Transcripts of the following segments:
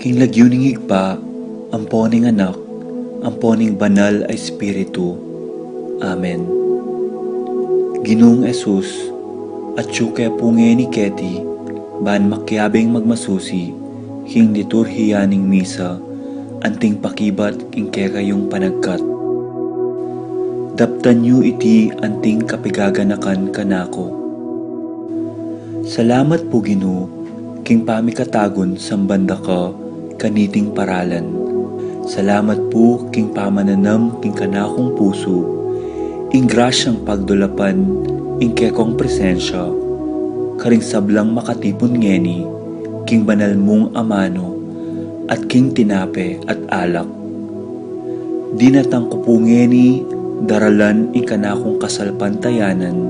King lagyuning higpa, amponing anak, amponing banal ay espiritu. Amen. Ginoong Esus, at syuke punge ni Keti, ban makyabing magmasusi, king liturhiyaning misa, anting pakibat king kekayong panagkat. Daptan yu iti anting kapigaganakan kanako. Salamat po Ginoo, king pamikatagon sambanda ka, kaniting paralan. Salamat po king pamananam king kanakong puso, ing grasyang pagdulapan, ing kekong presensya, karing sablang makatipon ngeni, king banal mong amano, at king tinape at alak. Dinatang ko po ngeni, daralan ing kanakong kasalpantayanan,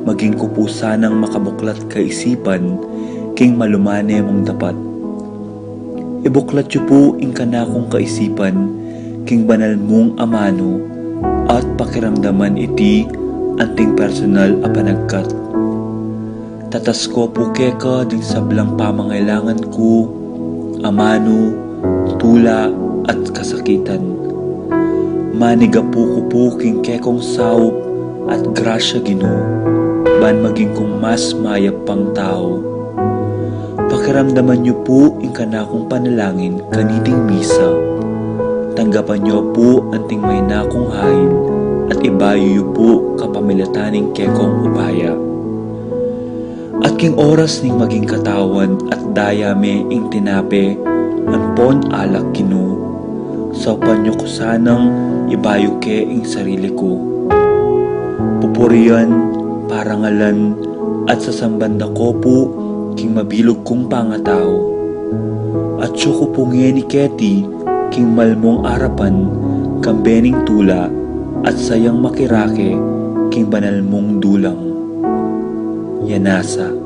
maging ko po sanang makabuklat kaisipan, king malumane mong dapat. Ibuklat yu po ing kanakong kaisipan, king banal mong amano, at pakiramdaman iti anting personal a panagkat. Tatas ko po keka ding sablang pamangailangan ko, amano, tula at kasakitan. Maniga po ko po king kekong saup at grasya Ginoo, ban maging kong mas mayap pang tao. Pakiramdaman niyo po ing kanakong panalangin kaniting misa. Tanggapan niyo po anting may nakong hain at ibayo yu po kapamilataning kekong upaya. At king oras ning maging katawan at dayame ing tinape anpon alak Ginoo. Saupan niyo ko sanang ibayo ke ing sarili ko. Pupurian, parangalan at sasambanda ko po king mabilog kong pangatao. At syuko po ni Keti, king malmong arapan, kambening tula, at sayang makirake, king banal mong dulang. Yanasa.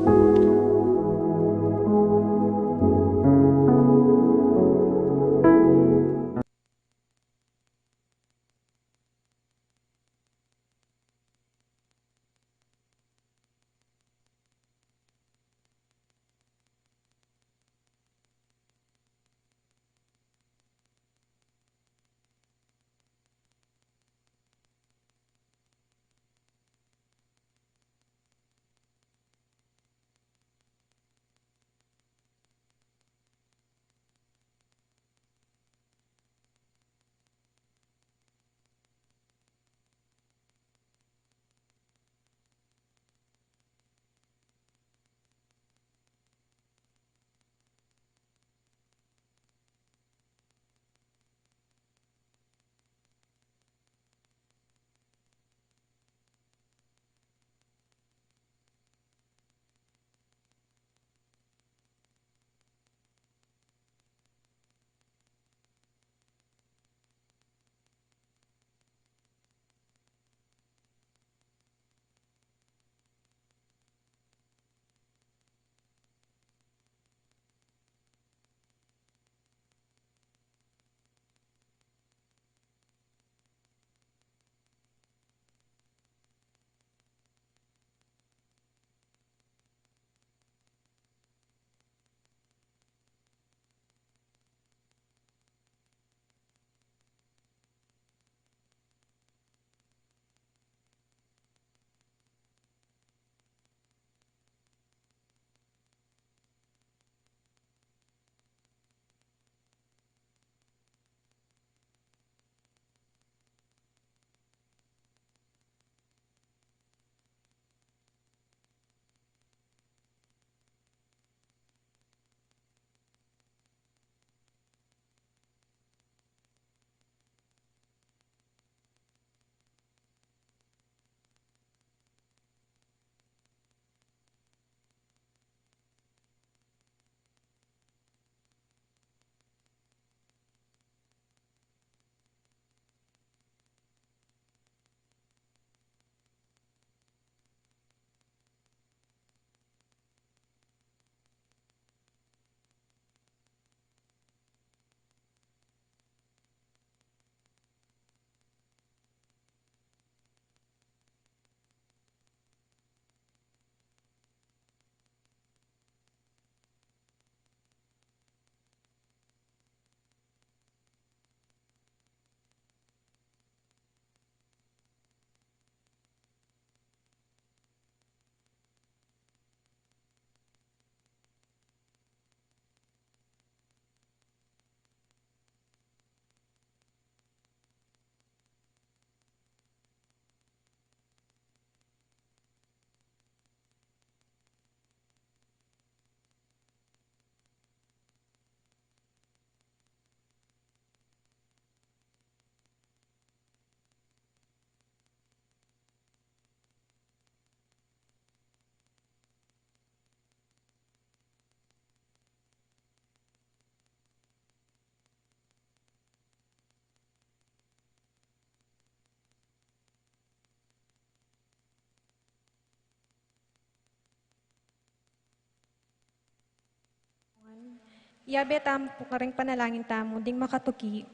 Yabe tamo po karing panalangin tamo, ding makatuki.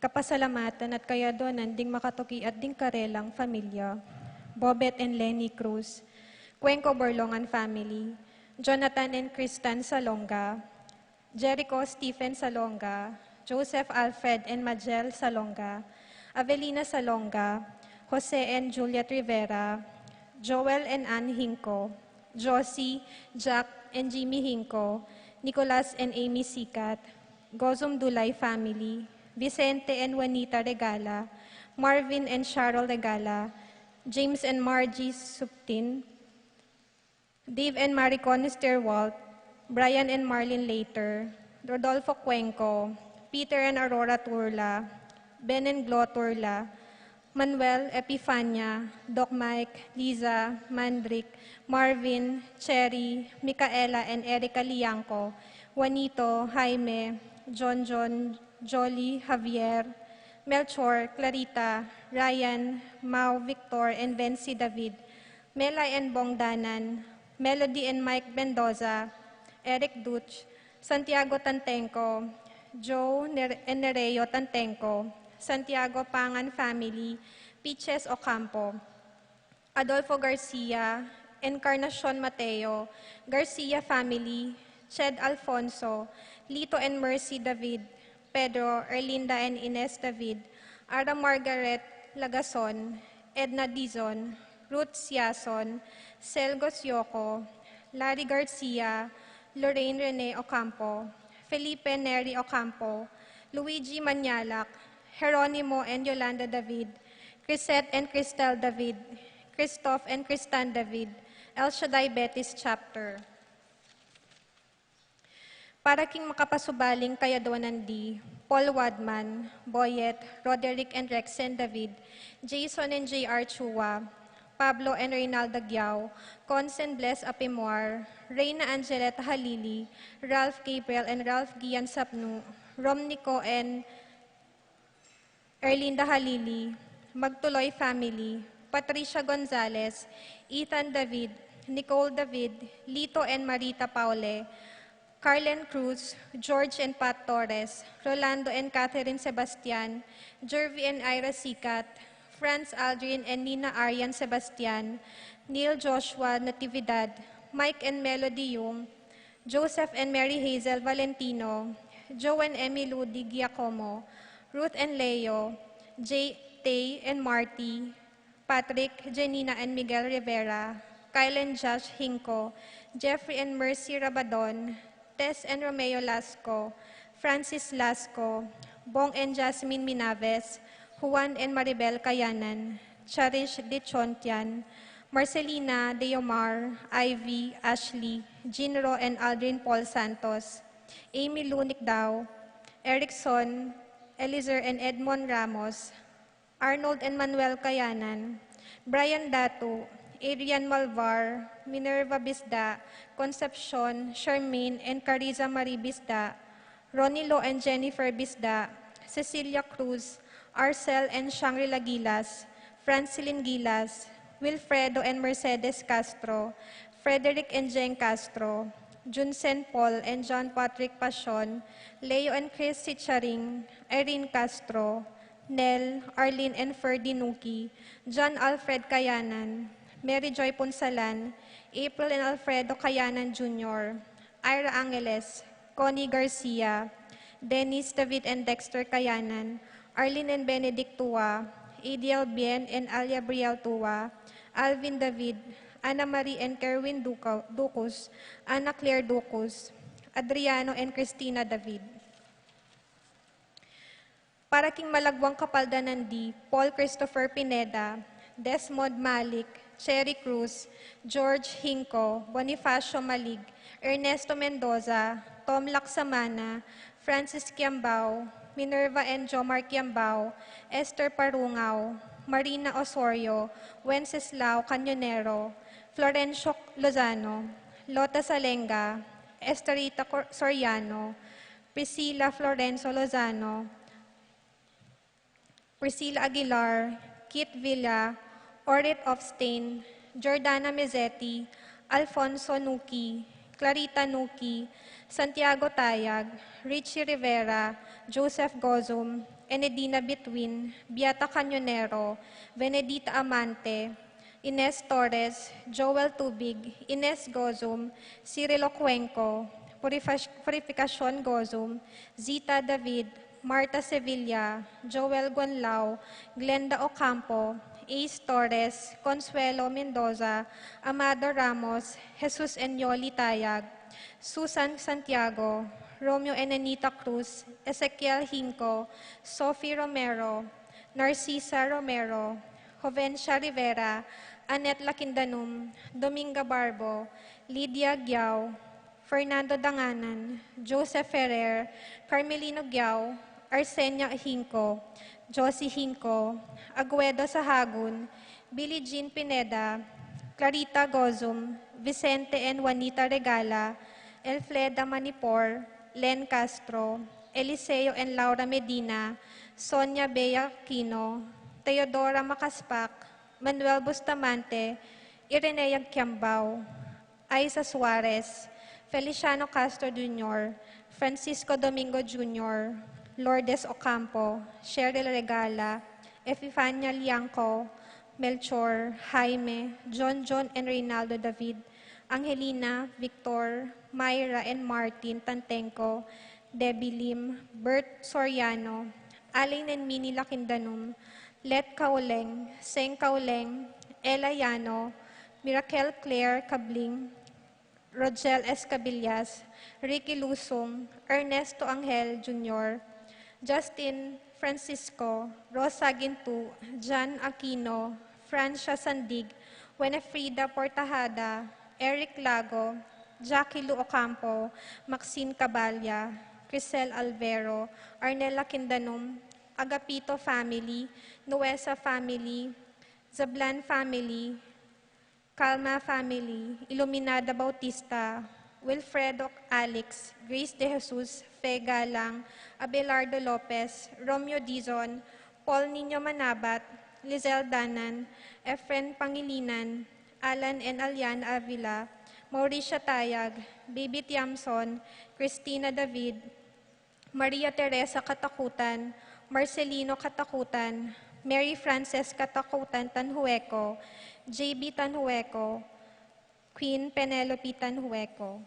Kapasalamatan at kayadonan, ding makatuki at ding karelang familia. Bobet and Lenny Cruz. Cuenco Borlongan family. Jonathan and Kristan Salonga. Jericho Stephen Salonga. Joseph Alfred and Majel Salonga. Avelina Salonga. Jose and Juliet Rivera. Joel and Ann Hinco. Josie, Jack, and Jimmy Hinco. Nicolas and Amy Sikat, Gozum Dulay family, Vicente and Juanita Regala, Marvin and Cheryl Regala, James and Margie Suptin, Dave and Maricon Sterwalt, Brian and Marlene Later, Rodolfo Cuenco, Peter and Aurora Turla, Ben and Glo Turla, Manuel, Epifania, Doc Mike, Liza, Mandrick, Marvin, Cherry, Micaela, and Erica Liangco, Juanito, Jaime, John, Jolly, Javier, Melchor, Clarita, Ryan, Mau, Victor, and Vency David, Melay and Bongdanan, Melody and Mike Mendoza, Eric Dutch, Santiago Tantenco, Joe and Nereo Tantenco, Santiago Pangan family, Peaches Ocampo, Adolfo Garcia, Encarnacion Mateo, Garcia family, Ched Alfonso, Lito and Mercy David, Pedro, Erlinda and Ines David, Ara Margaret Lagason, Edna Dizon, Ruth Siason, Selgos Yoko, Larry Garcia, Lorraine Rene Ocampo, Felipe Neri Ocampo, Luigi Manyalak, Jeronimo and Yolanda David, Crisette and Cristel David, Christoph and Kristan David, El Shaddai Betis Chapter. Para king makapasubaling kayaduanan di, Paul Wadman, Boyet, Roderick and Rexen David, Jason and J.R. Chua, Pablo and Reynalda Gyao, Cons and Bless Apimoar, Reyna Angeleta Halili, Ralph Gabriel and Ralph Gian Sapnu, Romnico and Erlinda Halili, Magtuloy family, Patricia Gonzalez, Ethan David, Nicole David, Lito and Marita Paule, Carlen Cruz, George and Pat Torres, Rolando and Catherine Sebastian, Jervy and Ira Sikat, Franz Aldrin and Nina Arian Sebastian, Neil Joshua Natividad, Mike and Melody Yung, Joseph and Mary Hazel Valentino, Joe and Emmy Ludi Giacomo, Ruth and Leo, Jay, Tay and Marty, Patrick, Janina and Miguel Rivera, Kyle and Josh Hinco, Jeffrey and Mercy Rabadon, Tess and Romeo Lasco, Francis Lasco, Bong and Jasmine Minaves, Juan and Maribel Kayanan, Charish De Chontian, Marcelina Deomar, Ivy, Ashley, Jinro and Aldrin Paul Santos, Amy Lunik Dao, Erickson, Elizer and Edmond Ramos, Arnold and Manuel Kayanan, Brian Datu, Adrian Malvar, Minerva Bisda, Concepcion, Charmaine and Cariza Marie Bisda, Ronilo and Jennifer Bisda, Cecilia Cruz, Arcel and Shangri-La Gilas, Francilin Gilas, Wilfredo and Mercedes Castro, Frederick and Jeng Castro, Junsen Paul and John Patrick Pasion, Leo and Chris Sicharing, Irene Castro, Nel, Arlene and Ferdy Nuki, John Alfred Kayanan, Mary Joy Punsalan, April and Alfredo Kayanan Jr., Ira Angeles, Connie Garcia, Dennis, David and Dexter Kayanan, Arlene and Benedict Tua, Adiel Bien and Alia Briel Tua, Alvin David, Ana Marie and Kerwin Ducus, Ana Claire Ducus, Adriano and Christina David. Para king malagwang kapaldanan di, Paul Christopher Pineda, Desmond Malik, Cherry Cruz, George Hinco, Bonifacio Malig, Ernesto Mendoza, Tom Laksamana, Francis Kiambao, Minerva and Jomar Kiambao, Esther Parungaw, Marina Osorio, Wenceslao Canyonero, Florencio Lozano, Lota Salenga, Estorita Soriano, Priscilla Florenzo Lozano, Priscilla Aguilar, Kit Villa, Orit Ofstein, Jordana Mezzetti, Alfonso Nuki, Clarita Nuki, Santiago Tayag, Richie Rivera, Joseph Gozum, Enedina Betwin, Beata Canyonero, Benedita Amante, Ines Torres, Joel Tubig, Ines Gozum, Cirilo Cuenco, Purificacion Gozum, Zita David, Marta Sevilla, Joel Gonlao, Glenda Ocampo, Ace Torres, Consuelo Mendoza, Amado Ramos, Jesus Enyoli Tayag, Susan Santiago, Romeo and Anita Cruz, Ezequiel Hinco, Sophie Romero, Narcisa Romero, Jovencia Rivera, Annette Lakindanum, Dominga Barbo, Lydia Giao, Fernando Danganan, Joseph Ferrer, Carmelino Giao, Arsenia Hinco, Josie Hinco, Aguedo Sahagun, Billie Jean Pineda, Clarita Gozum, Vicente and Juanita Regala, Elfleda Manipor, Len Castro, Eliseo and Laura Medina, Sonia Bea Aquino, Teodora Macaspac, Manuel Bustamante, Irenea Kiambao, Aiza Suarez, Feliciano Castro Jr., Francisco Domingo Jr., Lourdes Ocampo, Cheryl Regala, Epifania Liangco, Melchor, Jaime, John and Reynaldo David, Angelina, Victor, Myra and Martin Tantenco, Debbie Lim, Bert Soriano, Aling and Mini Lakindanum, Let Kauleng, Seng Kauleng, Ella Yano, Miracle Claire Cabling, Rogel Escabillas, Ricky Lusong, Ernesto Angel Jr., Justin Francisco, Rosa Gintu, John Aquino, Francia Sandig, Winifrida Portajada, Eric Lago, Jackie Lu Ocampo, Maxine Cabalya, Crisel Alvero, Arnella Quindanum, Agapito family, Nuesa family, Zablan family, Calma family, Iluminada Bautista, Wilfredo Alex, Grace De Jesus, Fe Galang, Abelardo Lopez, Romeo Dizon, Paul Nino Manabat, Lizelle Danan, Efren Pangilinan, Alan and Alian Avila, Mauricia Tayag, Bibi Tiamson, Christina David, Maria Teresa Katakutan, Marcelino Katakutan, Mary Frances Katakutan Tanhueco, JB Tanhueco, Queen Penelope Tanhueco.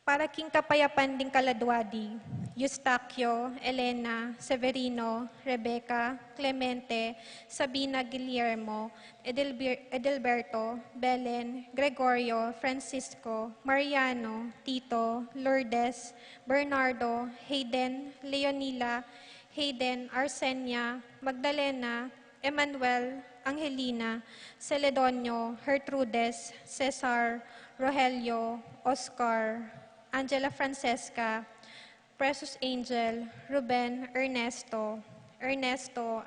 Para king kapayapan ding kaladwadi, Eustaquio, Elena, Severino, Rebecca, Clemente, Sabina Guillermo, Edelberto, Belen, Gregorio, Francisco, Mariano, Tito, Lourdes, Bernardo, Hayden, Leonila, Hayden, Arsenia, Magdalena, Emmanuel, Angelina, Celedonio, Gertrudes, Cesar, Rogelio, Oscar, Angela Francesca, Precious Angel, Ruben, Ernesto,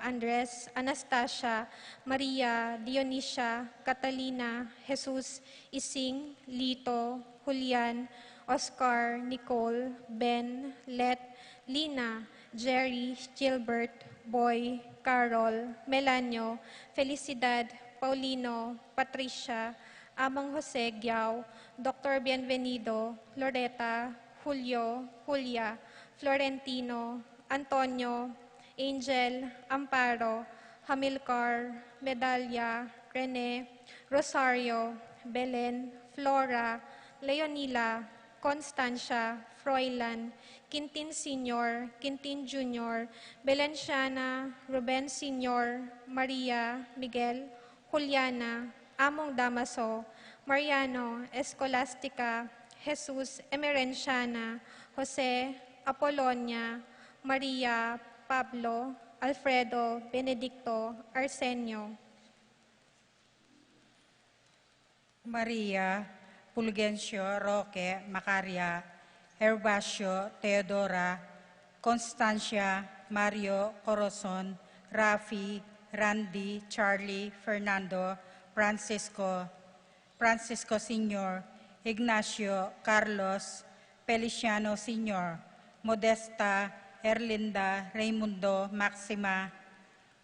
Andres, Anastasia, Maria, Dionisia, Catalina, Jesus, Ising, Lito, Julian, Oscar, Nicole, Ben, Let, Lina, Jerry, Gilbert, Boy, Carol, Melanio, Felicidad, Paulino, Patricia, Amang Jose Giao, Dr. Bienvenido, Loretta, Julio, Julia, Florentino, Antonio, Angel, Amparo, Hamilcar, Medalya, Rene, Rosario, Belen, Flora, Leonila, Constancia, Froilan, Quintin Sr., Quintin Jr., Belenciana, Ruben Sr., Maria, Miguel, Juliana, Among Damaso, Mariano, Escolastica, Jesus, Emerenciana, Jose, Apolonia, Maria, Pablo, Alfredo, Benedicto, Arsenio. Maria, Fulgencio, Roque, Macaria, Herbacio, Teodora, Constancia, Mario, Corazon, Rafi, Randy, Charlie, Fernando, Francisco Sr., Ignacio, Carlos, Feliciano Sr., Modesta, Erlinda, Raimundo, Maxima,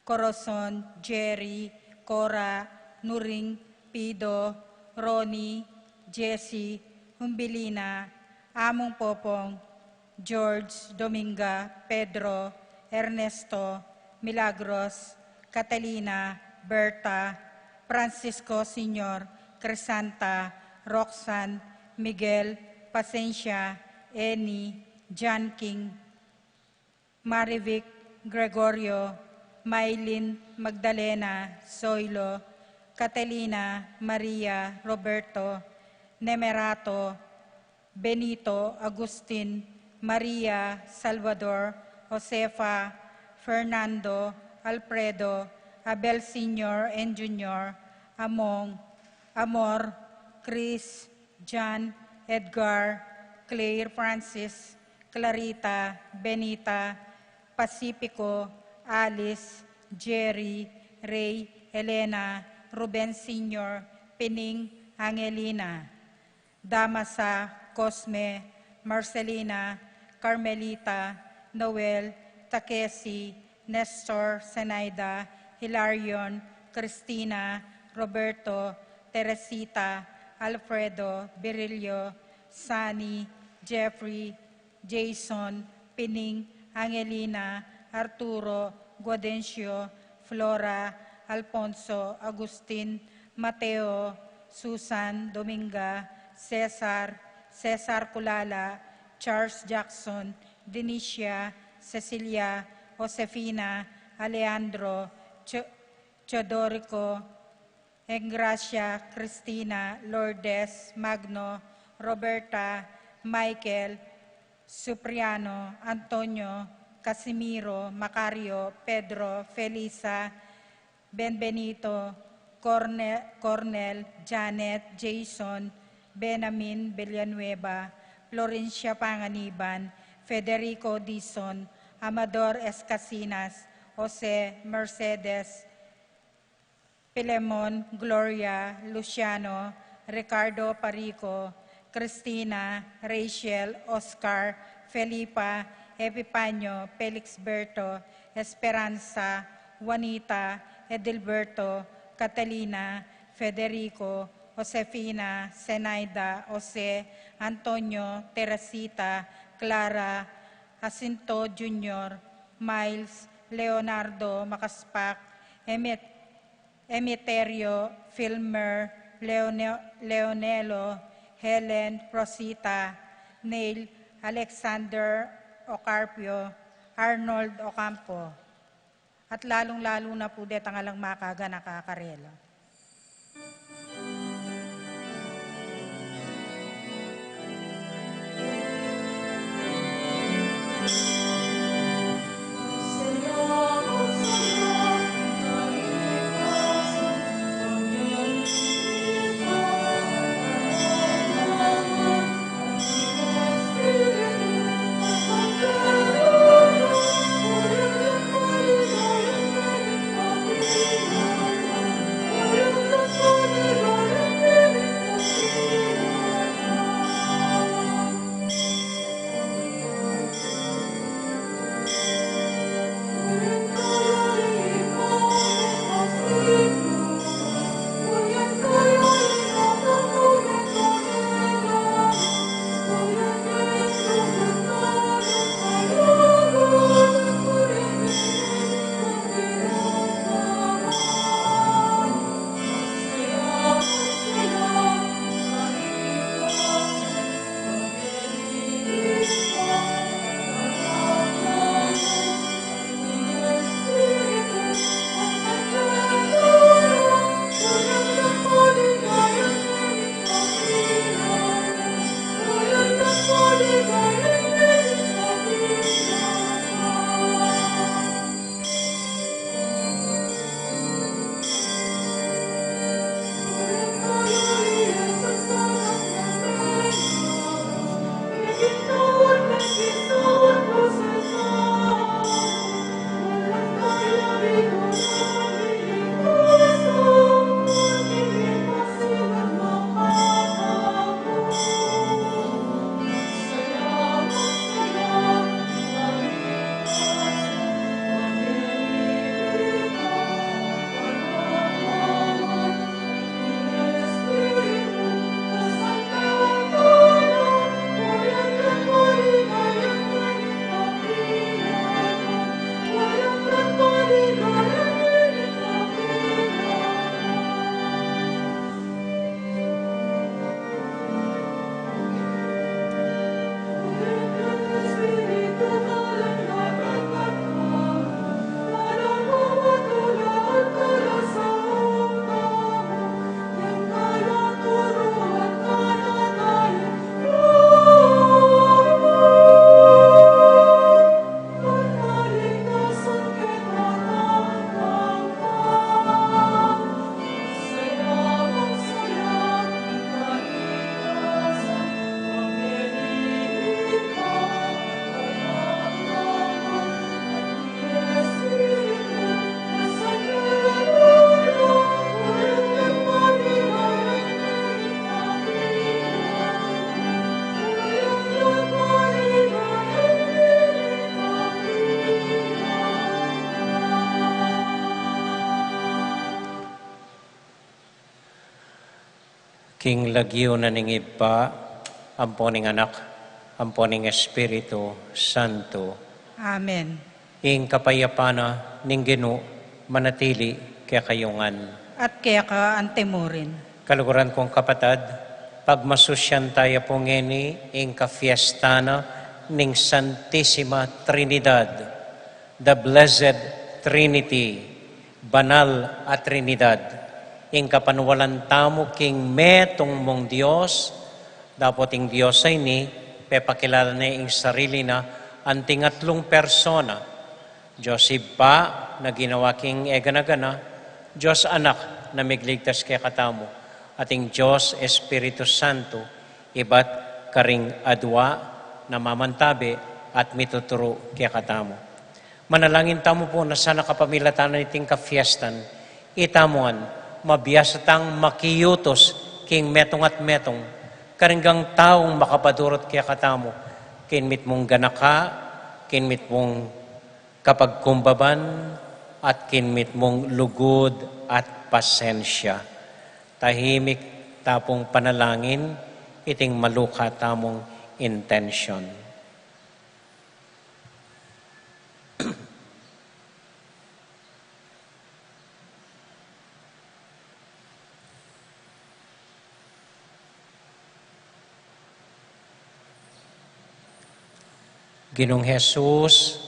Corazon, Jerry, Cora, Nuring, Pido, Ronnie, Jessie, Humbilina, Among Popong, George, Dominga, Pedro, Ernesto, Milagros, Catalina, Berta, Francisco Senior, Crescanta, Roxanne, Miguel, Pasencia, Eni, John King, Marivic, Gregorio, Maylin, Magdalena, Zoilo, Catalina, Maria, Roberto, Nemerato, Benito, Agustin, Maria, Salvador, Josefa, Fernando, Alfredo, Abel Sr. and Jr., Amor, Chris, John, Edgar, Claire Francis, Clarita, Benita, Pacifico, Alice, Jerry, Ray, Elena, Ruben Sr., Pining, Angelina, Damasa, Cosme, Marcelina, Carmelita, Noel, Takesi, Nestor, Zenaida, Hilarion, Cristina, Roberto, Teresita, Alfredo, Virilio, Sani, Jeffrey, Jason, Pining, Angelina, Arturo, Guadencio, Flora, Alfonso, Agustin, Mateo, Susan, Dominga, Cesar Culala, Charles Jackson, Denicia, Cecilia, Josefina, Alejandro, Chodorico, Engracia, Cristina, Lourdes, Magno, Roberta, Michael, Supriano, Antonio, Casimiro, Macario, Pedro, Felisa, Benbenito, Cornel, Janet, Jason, Benamin Villanueva, Florencia Panganiban, Federico Dizon, Amador Escasinas, Jose Mercedes, Pilemon, Gloria, Luciano, Ricardo Parico, Cristina, Rachel, Oscar, Felipa, Epipanyo, Felix Berto, Esperanza, Juanita, Edilberto, Catalina, Federico, Josefina, Zenaida, Jose, Antonio, Teresita, Clara, Jacinto Jr., Miles, Leonardo Makaspak, Emeterio, Filmer, Leonelo, Helen, Rosita, Neil, Alexander Ocarpio, Arnold Ocampo, at lalong-lalo na po det ang alang makaga nakakarela. King lagyo na ning iba, amponing anak, amponing Espiritu Santo. Amen. Ing kapayapana ning Ginoo manatili kaya kayungan. At kaya ka antemurin. Kaluguran kong kapatad, pagmasusyan tayo po ngeni ing kafiestana ning Santissima Trinidad, the Blessed Trinity, Banal at Trinidad, ing kapanwalan tamo king metong mong Diyos, dapat ing Diyos ay ni, pepakilala na ing sarili na, anting atlong persona, Diyos Iba na ginawa king eganagana, Diyos Anak na migligtas kay katamo, ating Diyos Espiritu Santo, iba't karing adwa na mamantabi at mituturo kay katamo. Manalangin tamo po na sana kapamilatan iting kafiestan, itamuan, mabiyasatang makiyutos king metong at metong, karinggang taong makapadurot kaya katamo, kinmit mong ganaka, kinmit mong kapagkumbaban, at kinmit mong lugod at pasensya. Tahimik tapong panalangin, iting maluka tamong intention. Ginong Jesus,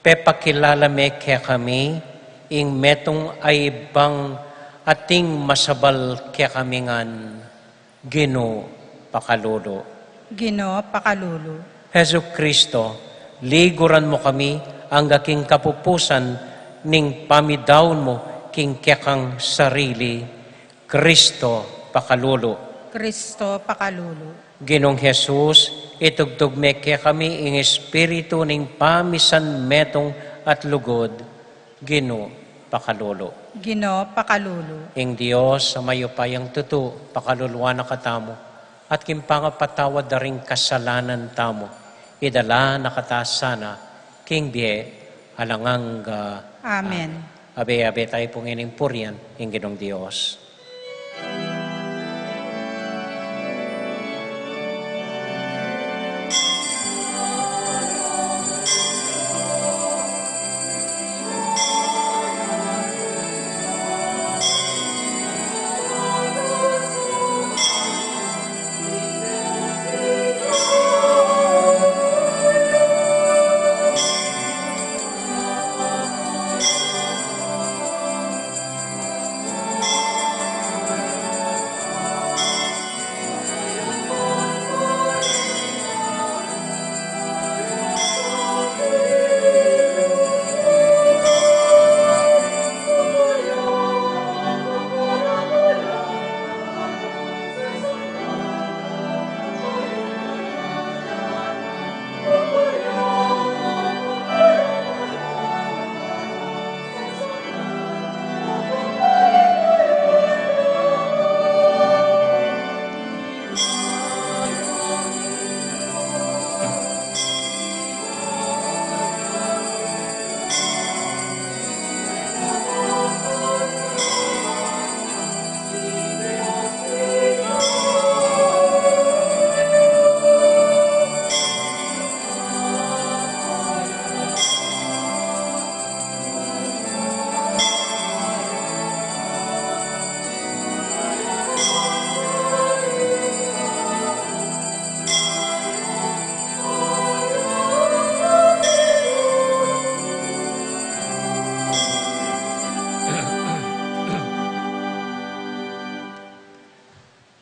pepakilala me kaya kami, ing metong ay bang ating masabal kaya kami ngan, Ginoo pakalolo. Ginoo pakalulu. Hesu Kristo, liguran mo kami ang aking kapupusan ning pamidawon mo king kekang sarili, Kristo pakalolo. Kristo pakalulu. Ginong Jesus, itugtog me kaya kami ing espiritu ning pamisan metong at lugod, Ginoo pakalolo. Ginoo pakalulu. Ing Dios sa mayupayang tutu, pakaluluwa na katamo, at kimpangapatawad na ring kasalanan tamo, idala na katasana, king biye, alangang Amen. abe-abe tayo pong inimpuryan, ing Ginong Dios.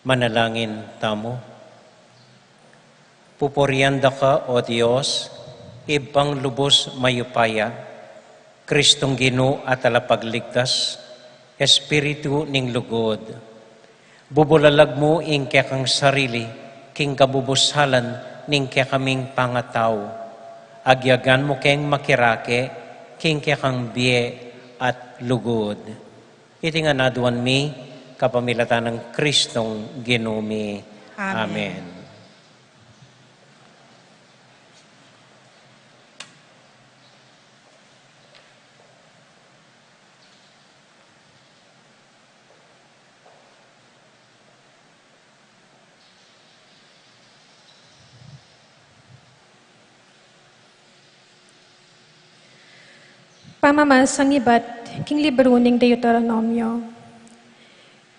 Manalangin tamo. Pupurianda ka, O Diyos, ibang lubos mayupaya, Kristong Ginoo at alapagligtas, Espiritu ning lugod. Bubulalag mo ing kaya kang sarili, king kabubusalan ning kaya kaming pangataw. Agyagan mo keng makirake, king kaya kang biye at lugod. Iti nga naduan mi, kapamilatan ng Kristong Ginoo mi. Amen. Amen. Pamamasang iba't king libro ning Deuteronomio.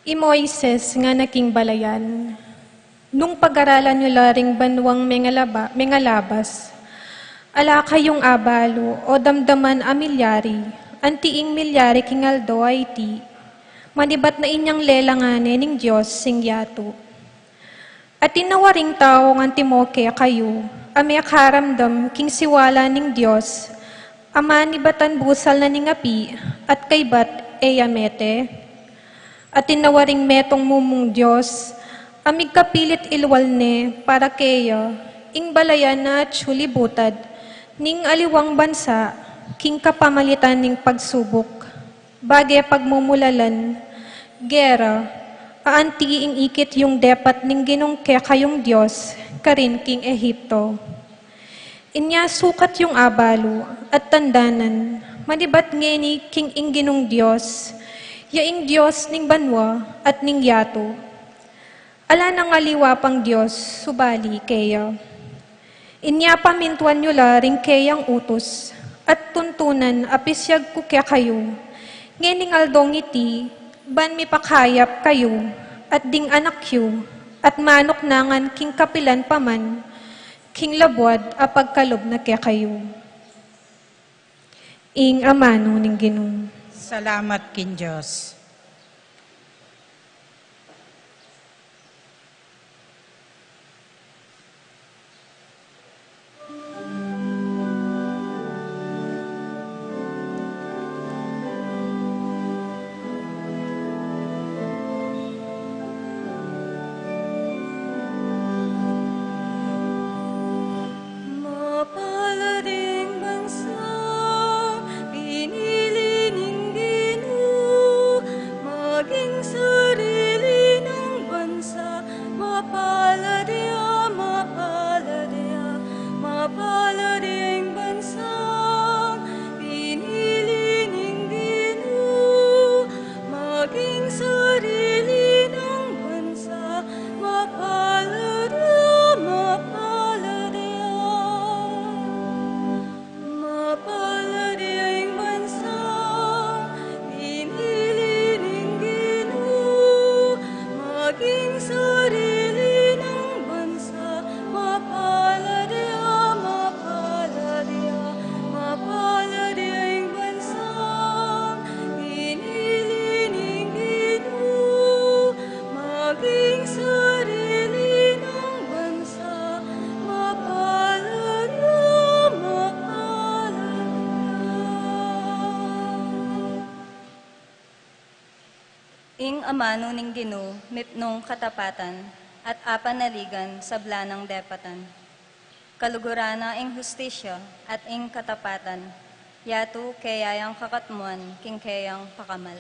I Moises nga naking balayan. Nung pag-aralan nyo laring banwang mengalabas, ala kayong abalo o damdaman amilyari, antiing milyari king aldo ay ti, manibat na inyang lelangane ning Diyos sing yato. At tinawaring tao ng Timoke kayo, ame karamdam king siwala ning Diyos, ama ni batan busal na ning api, at kay bat eyamete. At tinawaring metong mumong Diyos, amig kapilit ilwal ne para keya, ing balayan na tsulibutad, ning aliwang bansa, king kapamalitan ning pagsubok, bagay pagmumulalan, gera, aanti ing ikit yung depat ning ginungke kayong Diyos, karin king Ehipto. Inya sukat yung abalo at tandanan, manibat ngeni king ing ginong Diyos, yaing Diyos ning banwa at ning yato. Ala nang aliwa pang Diyos, subali keya. Inya pamintuan nyo laring keyang utos, at tuntunan apisyag ko kaya kayo, ngening aldong iti, ban mi pakayap kayo, at ding anak yu, at manok nangan king kapilan paman, king labwad apagkalob na kaya kayo. Ing amano ning Ginoo. Salamat kin Diyos. Mapalading bansang pinili ning Ginoo, maging sarili ng bansa. Mapaladya, mapaladya, mapalading bansang pinili ning Ginoo, maging sarili ng bansa. Mapaladya, mapaladya. Mapalading bansang pinili ning Ginoo, maging sarili ng bansa. Mapaladya, mapaladya, mapalading bansang pinili ning Ginoo, maging sarili ng bansa. Mapaladya, mapaladya. Ing amano ning Ginoo, mipnong katapatan, at apanaligan sa blanang depatan. Kalugurana ing hustisya at ing katapatan, yatu kayayang kakatmuan king kayang pakamal.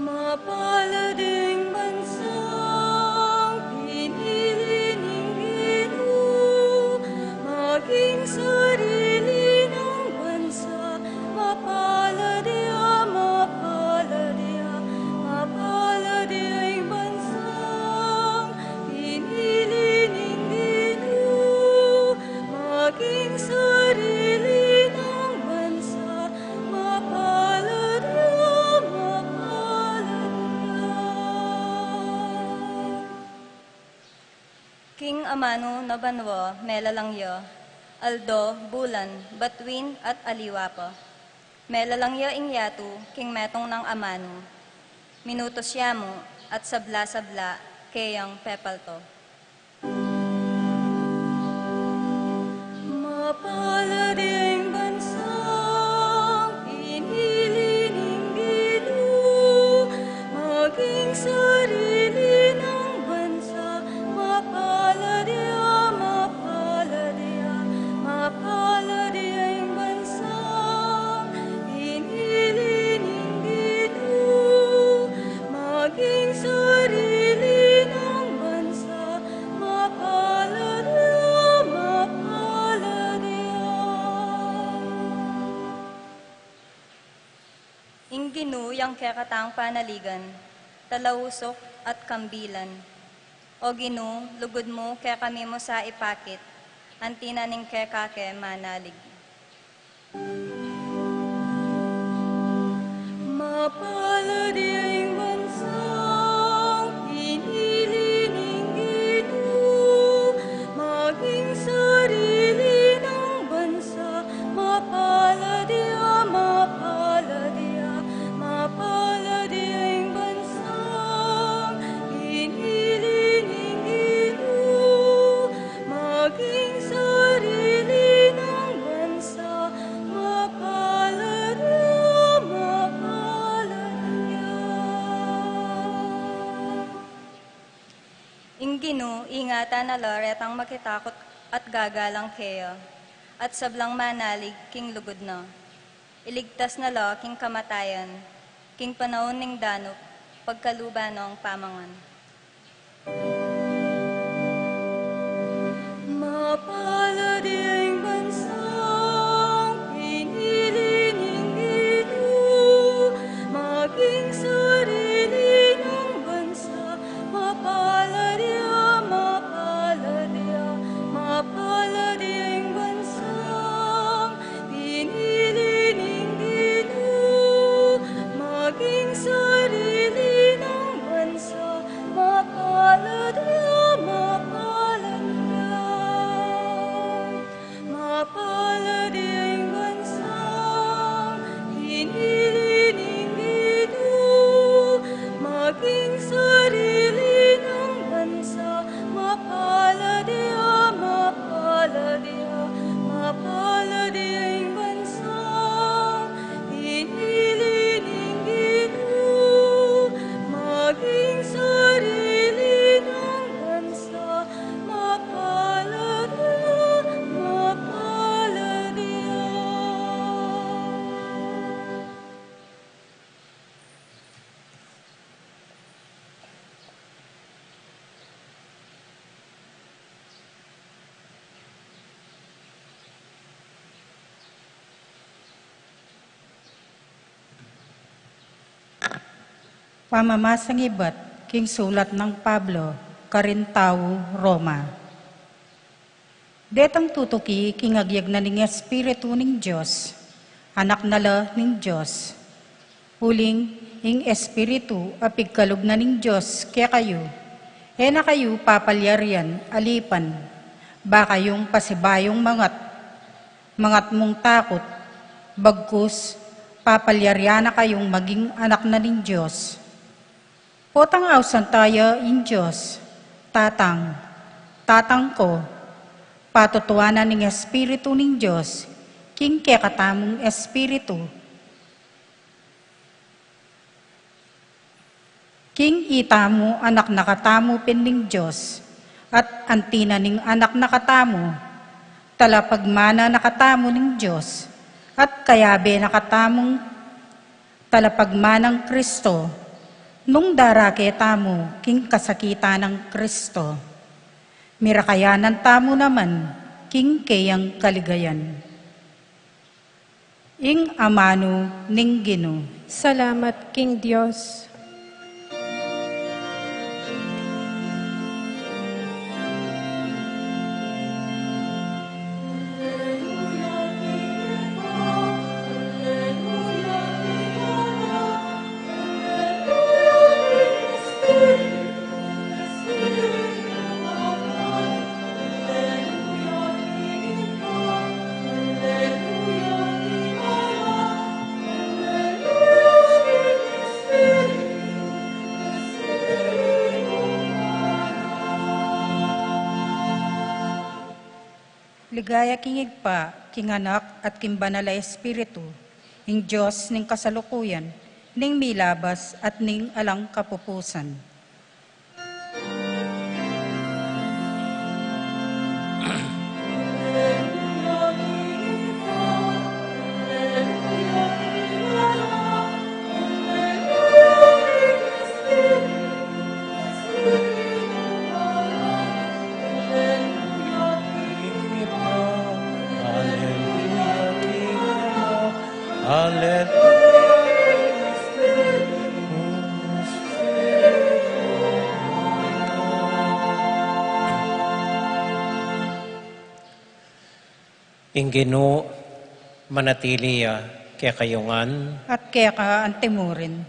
Mapalading bansang pinili ning Ginoo, maging sarili ng bansa. Mapaladya, mapaladya, mapalading bansang pinili ning Ginoo, maging sarili ng bansa. Mapaladya, mapaladya. King amano na banwa, melalangya, aldo, bulan, batwin at aliwapa. Melalangya ing yatu, king metong ng amano, minutos yamo at sabla-sabla, kayang pepalto. Mapalading bansang pinili ning Ginoo, maging sarili ng bansa. Mapaladya, mapaladya, mapalading bansang pinili ning Ginoo, maging sarili ng bansa. Mapaladya, mapaladya. Ing Ginoo yang kekatang panaligan, talawusok at kambilan. O Ginoo, lugod mo kaya kami mo sa ipakit, Antina ning kekake manalig. Mapalad iyong bansang pinili ning Ginoo, maging sarili ng bansa. Mapalad iya, mapalad iya, mapalad iyong bansang pinili ning Ginoo, maging sarili ng bansa. Mapalad iya, mapalad iya. Inggino, ingatan na loretang makitakot at gagalang keyo, at sablang manalig king lugod no. Iligtas na lo king kamatayan, king panahon ning danop, pagkaluba nong pamangan. Mapalad iyong bansang pinili ning Ginoo, maging sarili ng bansa. Mapalad iya, mapalad iya, mapalad iyong bansang pinili ning Ginoo, maging sarili ng bansa. Mapalad iya, mapalad iya, mapalad iyong bansang pinili ning Ginoo, maging sarili ng bansa. Mapalad iya, mapalad iya, mapalad iyong bansang pinili ning Ginoo, maging sarili ng bansa. Mapalad iya, mapalad iya. Pamamasang iba't king sulat ng Pablo, Karintao, Roma. Detang tutuki king agyag na ning Espiritu ning Diyos, anak nala ning Diyos. Huling ing Espiritu apigkalog na ning Diyos kaya kayo, na kayo papalyarian, alipan, ba kayong pasibayong mangat mong takot, bagkus, papalyarian na kayong maging anak na ning Diyos. Potang awsan tayo in Diyos, tatang ko, patutuanan ng Espiritu ning Diyos, king kekatamong Espiritu. King itamo anak nakatamo pining Diyos, at antina ning anak nakatamo, talapagmana nakatamo ning Diyos, at kayabe nakatamong talapagmanang Kristo, nung darake tamo king kasakita ng Kristo. Mirakayanan tamo naman king kayang kaligayan. Ing amano ning Ginoo. Salamat, King Diyos. Ligaya kingig pa, king anak at king banala Espiritu, ing Diyos ning kasalukuyan, ning milabas at ning alang kapupusan. Ingino manatiliya kaya kayungan at kaya ka antimurin.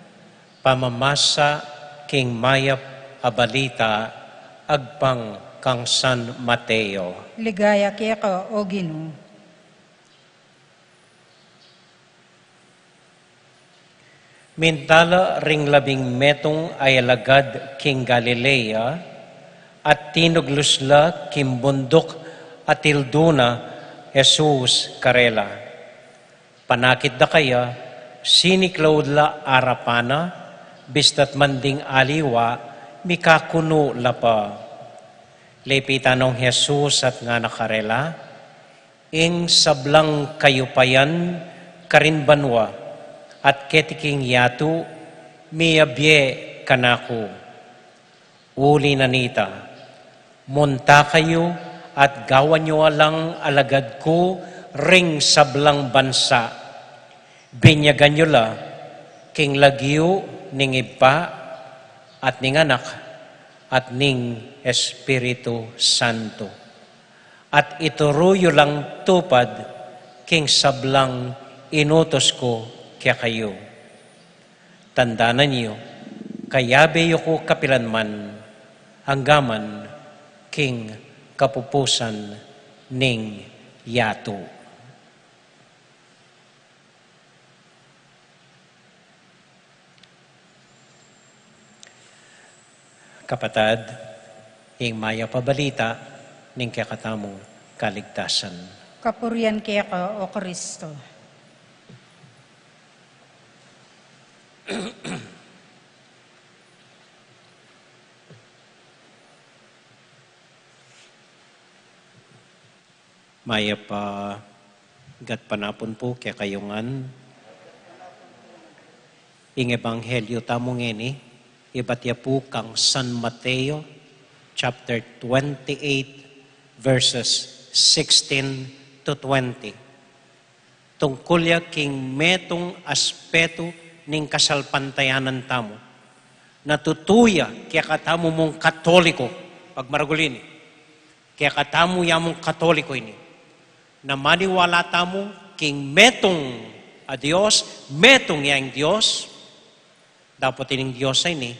pamamasa king mayap abalita agpang kang San Mateo. Ligaya kaya ka, O Ginoo. Mintala ring labing metong ay alagad king Galilea at tinuglusla king bundok at tilduna Jesus karela. Panakit da kaya siniklawdla arapana bistat manding aliwa mikakuno lapa. Lepitanong Jesus at nga nakarela ing sablang kayupayan karinbanwa at ketiking yatu miyabye kanako. Uli nanita, munta kayo at gawan nyo alang alagad ko ring sablang bansa. Binyagan nyo la, king lagyo ning iba at ning anak at ning Espiritu Santo. At ituruyo lang tupad king sablang inutos ko kaya kayo. Tandaanan niyo, kayabe ko kapilanman, hanggaman king kapupusan ning yato. Kapatad, ing maya pabalita ning kakatamong kaligtasan. Kapurian kaya ka, O Kristo. Maya pa gat panapon po kaya kayungan. Ing ebanghelyo tamong ini, ibatya po kang San Mateo, chapter 28, verses 16 to 20. Tungkol ya king metong aspeto ning kasalpantayanan tamo. Natutuya kaya katamo mong katoliko, pag maragulini, kaya katamo ya mong katoliko ini, na maniwala tamo king metong a Diyos, metong yang Diyos, dapat ining Diyos ay ni,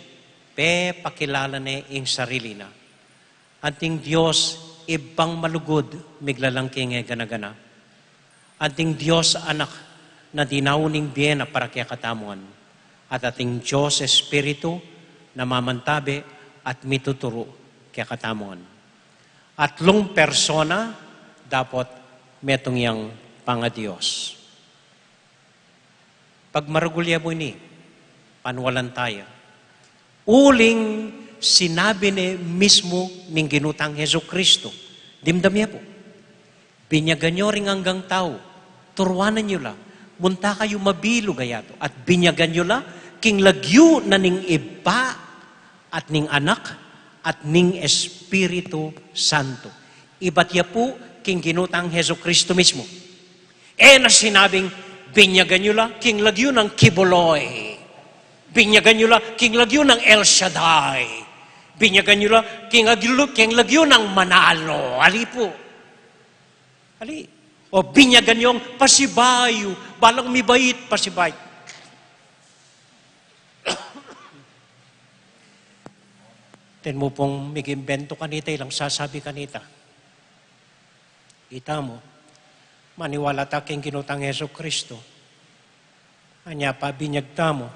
pe pakilala na ing sarili na. Anting Diyos, ibang malugod, miglalang king ganagana. Anting Diyos anak, na dinauning biyena para kaya katamuan. At ating Diyos Espiritu, na mamantabi at mituturo kaya katamuan. Atlong persona, dapat metong yang panga-Diyos. Pag marugulya mo ini, panwalan tayo. Uling sinabi ni mismo ning ginutang Heso Kristo. Dimdamya po. Binyagan nyo ring hanggang tao. Turuanan nyo la. Munta kayo mabilo gayato. At binyagan nyo la. King lagyo na ning iba at ning anak at ning Espiritu Santo. Iba't ya po king ginutang Heso Kristo mismo. Na sinabing, binyagan nyo la, king lagyo ng Kibuloy. Binyagan nyo la, king lagyo ng El Shaddai. Binyagan nyo la, king lagyo ng Manalo. Ali po. Ali. O binyagan nyo ang pasibayo. Balang mibait, pasibay. Ten mo pong mig-imbento kanita, ilang sasabi kanita. Ita mo, maniwala ta king ginutang Heso Kristo. Anya pa binyagta mo,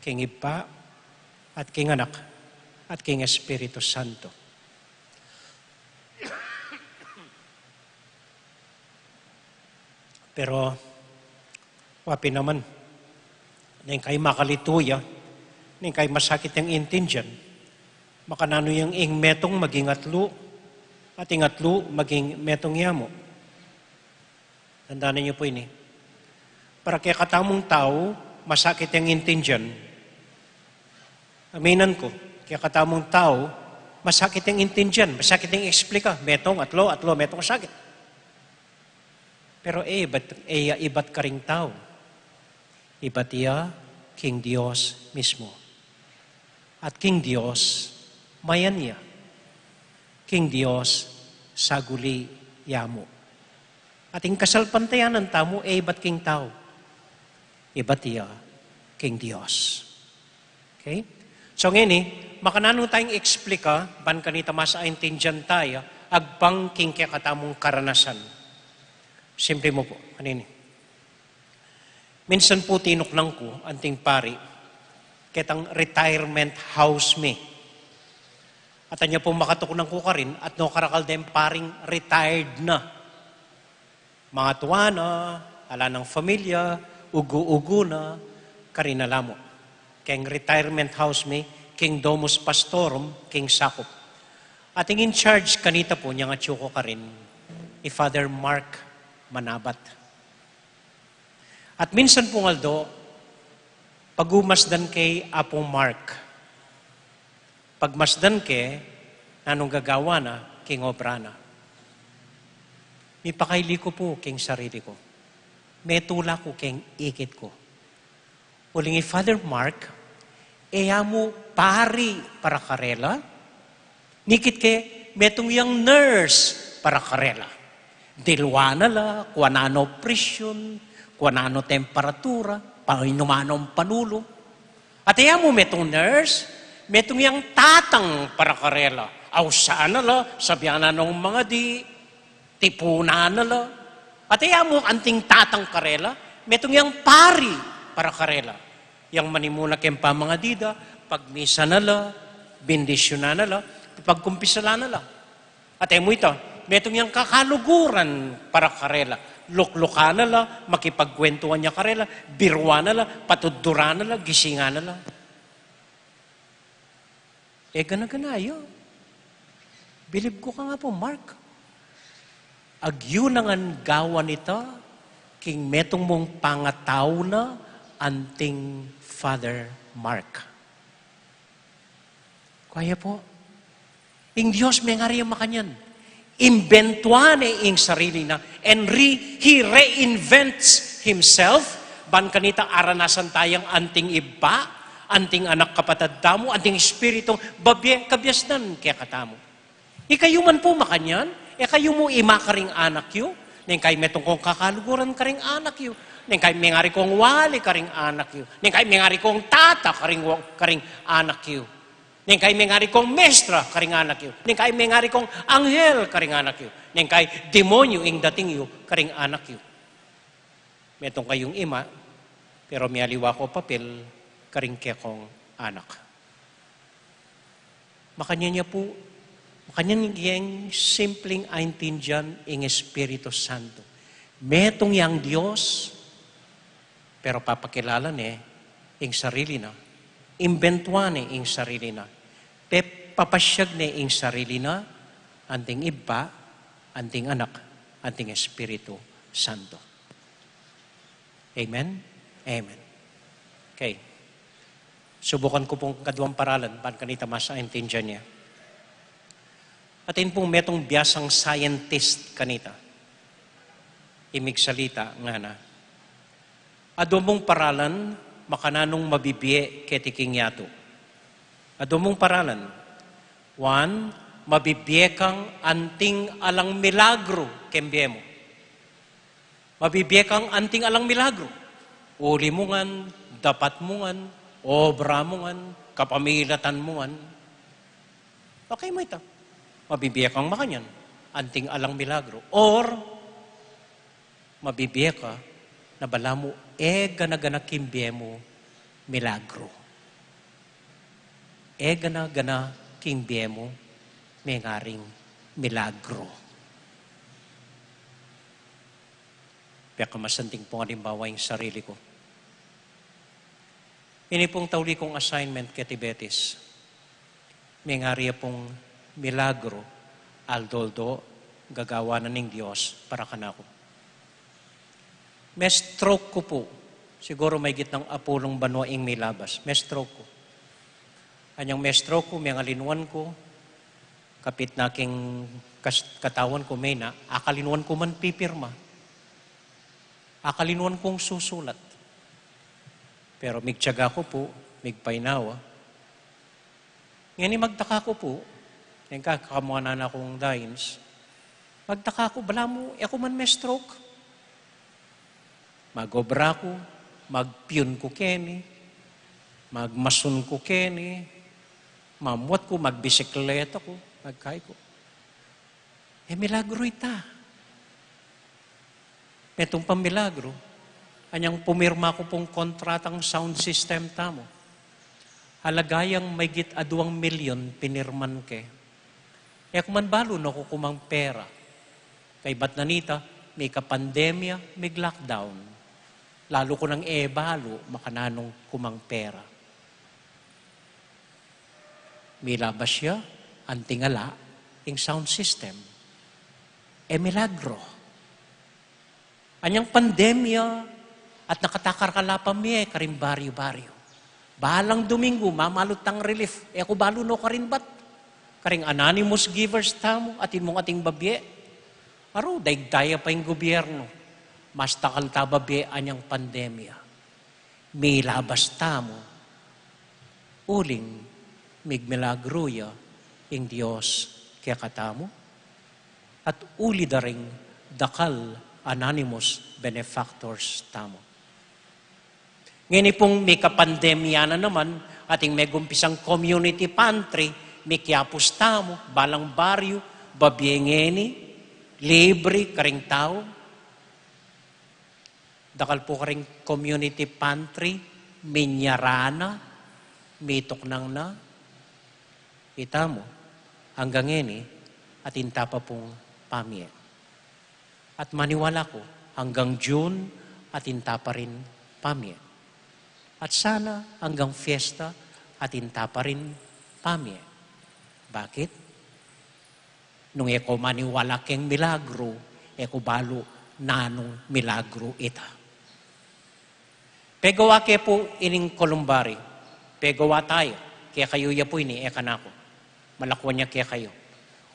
king ipa at king anak at king Espiritu Santo. Pero, wapi naman, nang kay makalituya, nang kay masakit yung intindihan, makanano yung ing metong maging atlo, at ing atlo maging metong yamo. Tandaan niyo po ini. Para kaya katamong tao, masakit yung intindihan. Aminan ko, kaya katamong tao, masakit yung intindihan, masakit yung explika, metong, atlo, metong sakit. Pero iba't ka ring tao. Iba't iya, King Diyos mismo. At King Diyos, mayan niya. King Diyos, saguli yamo. Ating kasalpantayanan tamo, ba't king tao? Iba't iya, king Diyos. Okay? So ngayon makananong tayong explika, ban kanita masa intindihan tayo, agbang king kaya katamong karanasan. Simple mo po, kanini. Minsan po tinuklang ko, anting pari, ketang retirement house me. At anya po makatuklang ko ka rin, at no karakal din paring retired na. Mga tuwa na, ala ng familia, ugu-ugu na, karinala mo. Keng retirement house me, king domus pastorum, king sakop. Ating in charge kanita po, niya nga tsuko ka rin, ni Father Mark Manabat. At minsan po ngaldo, pagumasdan kay Apong Mark, pagmasdan kay, nanong gagawa na, king obra na. May pakaili ko po, king sarili ko. May tula ko, king ikit ko. Uling ni Father Mark, mo pari para karela, nikit ke, metong yung nurse para karela. Dilwana la, kuanano presyon, kuanano temperatura, painumanong panulo. At mo metong nurse, metong yung tatang para karela. Aw saan na la, sabihan na nung mga di, tipuna na la. At mo anting tatang karela, metong yung pari para karela. Yang manimuna kempa mga dida, pagmisa na la, bendisyon na la, pagkumpisala na la. At mo ito, metong yung kakaluguran para karela. Lukluka na la, makipagkwentuhan niya karela, birwa na la, patudura na la, gisinga na la. Gana-ganayo. Bilib ko ka nga po, Mark. Agyo nangan gawan ito, king metong mong pangataw na, anting Father Mark. Kaya po, ing Diyos may nga rin makanyan. Imbentuane ing sarili na. And He reinvents Himself. Ban kanita aranasan tayang anting iba, anting anak kapatad tamo, anting espiritu, babye kabyasnan kaya katamo. Ikayo man po makanyan, kayo mo imakaring anak yu, neng kay metong kong kakaluguran karing anak yu, neng kay mengari kong wali karing anak yu, neng kay mengari kong tata karing anak yu. Neng kay mengari kong mestra karing anak yu. Neng kay mengari kong anghel karing anak yu. Neng kay demonyo ing dating yu karing anak yu. Metong kayong ima, pero mialiwa ko papel karing kekong anak. Makanya niya po, makanya niyang simpleng aintindihan ing Espiritu Santo. Metong yang Diyos, pero papakilala ing sarili na. Imbentuan ing sarili na. Papasyag ing sarili na, anting iba, anting anak, anting Espiritu Santo. Amen? Amen. Okay. Subukan ko pong kadwang paralan, pan kanita masaintindihan niya. Atin pong metong biyasang scientist kanita. Imig salita nga na. Adomong paralan, makananong mabibiye ketiking yato. Adomong paralan. 1, mabibiye kang anting alang milagro kembiye mo. Mabibiye kang anting alang milagro. Uli mo ngan, dapat mo ngan, obra mo ngan, kapamilatan mo ngan. Okay mo ito. Mabibiye kang makanyan, anting alang milagro. Or, mabibiye ka, na bala mo, gana-gana kimbiye mo, milagro. Gana-gana kimbiye mo, may ngaring milagro. Kaya kamasanting pong halimbawa yung sarili ko. Ini pong tauli kong assignment kay Tibetis. May ngariya pong milagro, aldoldo, gagawa na ng Diyos para kanako. May stroke ko po. Siguro may gitnang apulong banwa ing may labas. May stroke ko. Anyang may stroke ko, may ngalinuan ko, kapit na aking katawan ko may na, akalinuan ko man pipirma. Akalinuan kong susulat. Pero migtiyaga ko po, migpainawa. Ngayon magtaka ko po, yung kakakamuanan akong dines, Magtaka ko, bala mo, ako man may stroke. Magobra ko, magpiyun ko keni, magmasun ko keni, mamuat ko, magbisikleta ko, magkay ko. Milagro ita. Itong pamilagro, anyang pumirma ko pong kontratang sound system tamo. Halagayang may git a 2 milyon pinirman ke. Kuman balo na ko kumang pera. Kay ba't nanita, may kapandemya, may lockdown. Lalo ko nang balo, makananong kumang pera. Milabas siya, ang tingala, yung sound system. Milagro. Anyang pandemya, at nakatakar ka lapam miye, karing baryo-baryo. Bahalang Domingo, mamalutang relief. Ako balo no karin bat? Karing anonymous givers tamo, atin mong ating babye. Aro, daigdaya pa yung gobyerno. Mas takal tababye anyang pandemya. May labas tamo. Uling, migmilagruya, yung Diyos kaya katamo. At uli daring dakal anonymous benefactors tamo. Ngayon pong may kapandemya na naman, ating may gumpisang community pantry, may kiapos tamo, balang baryo, babyengeni, libre, karing tao. Dakal po karing community pantry, minyarana, mitok nang na. Kita mo, hanggang ngeni, at inta pa pong pamye. At maniwala ko, hanggang June, at inta pa rin pamye. At sana, hanggang fiesta, at inta pa rin pamye. Bakit? Nung eko maniwala keng milagro, eko balo nanong milagro ita. Pegawa ke po ining kolumbari. Pegawa tayo. Kaya kayo ya po ini, eka na ako. Malakwan niya kaya kayo.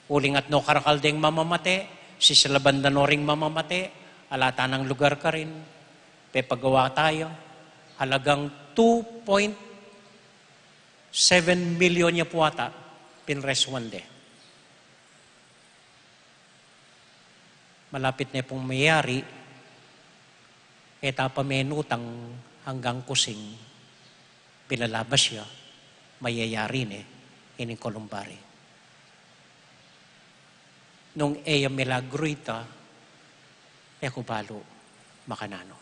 Uling at no karakaldeng mamamate, sisilabanda no ring mamamate, alata ng lugar ka rin. Pepagawa tayo. Halagang 2.7 million niya po ata, pinreswande. Malapit na pong mayari, etapa menutang hanggang kusing, pinalabas siya, mayayari ni ining kolumbari. Nung milagro ita, eko balo makanano.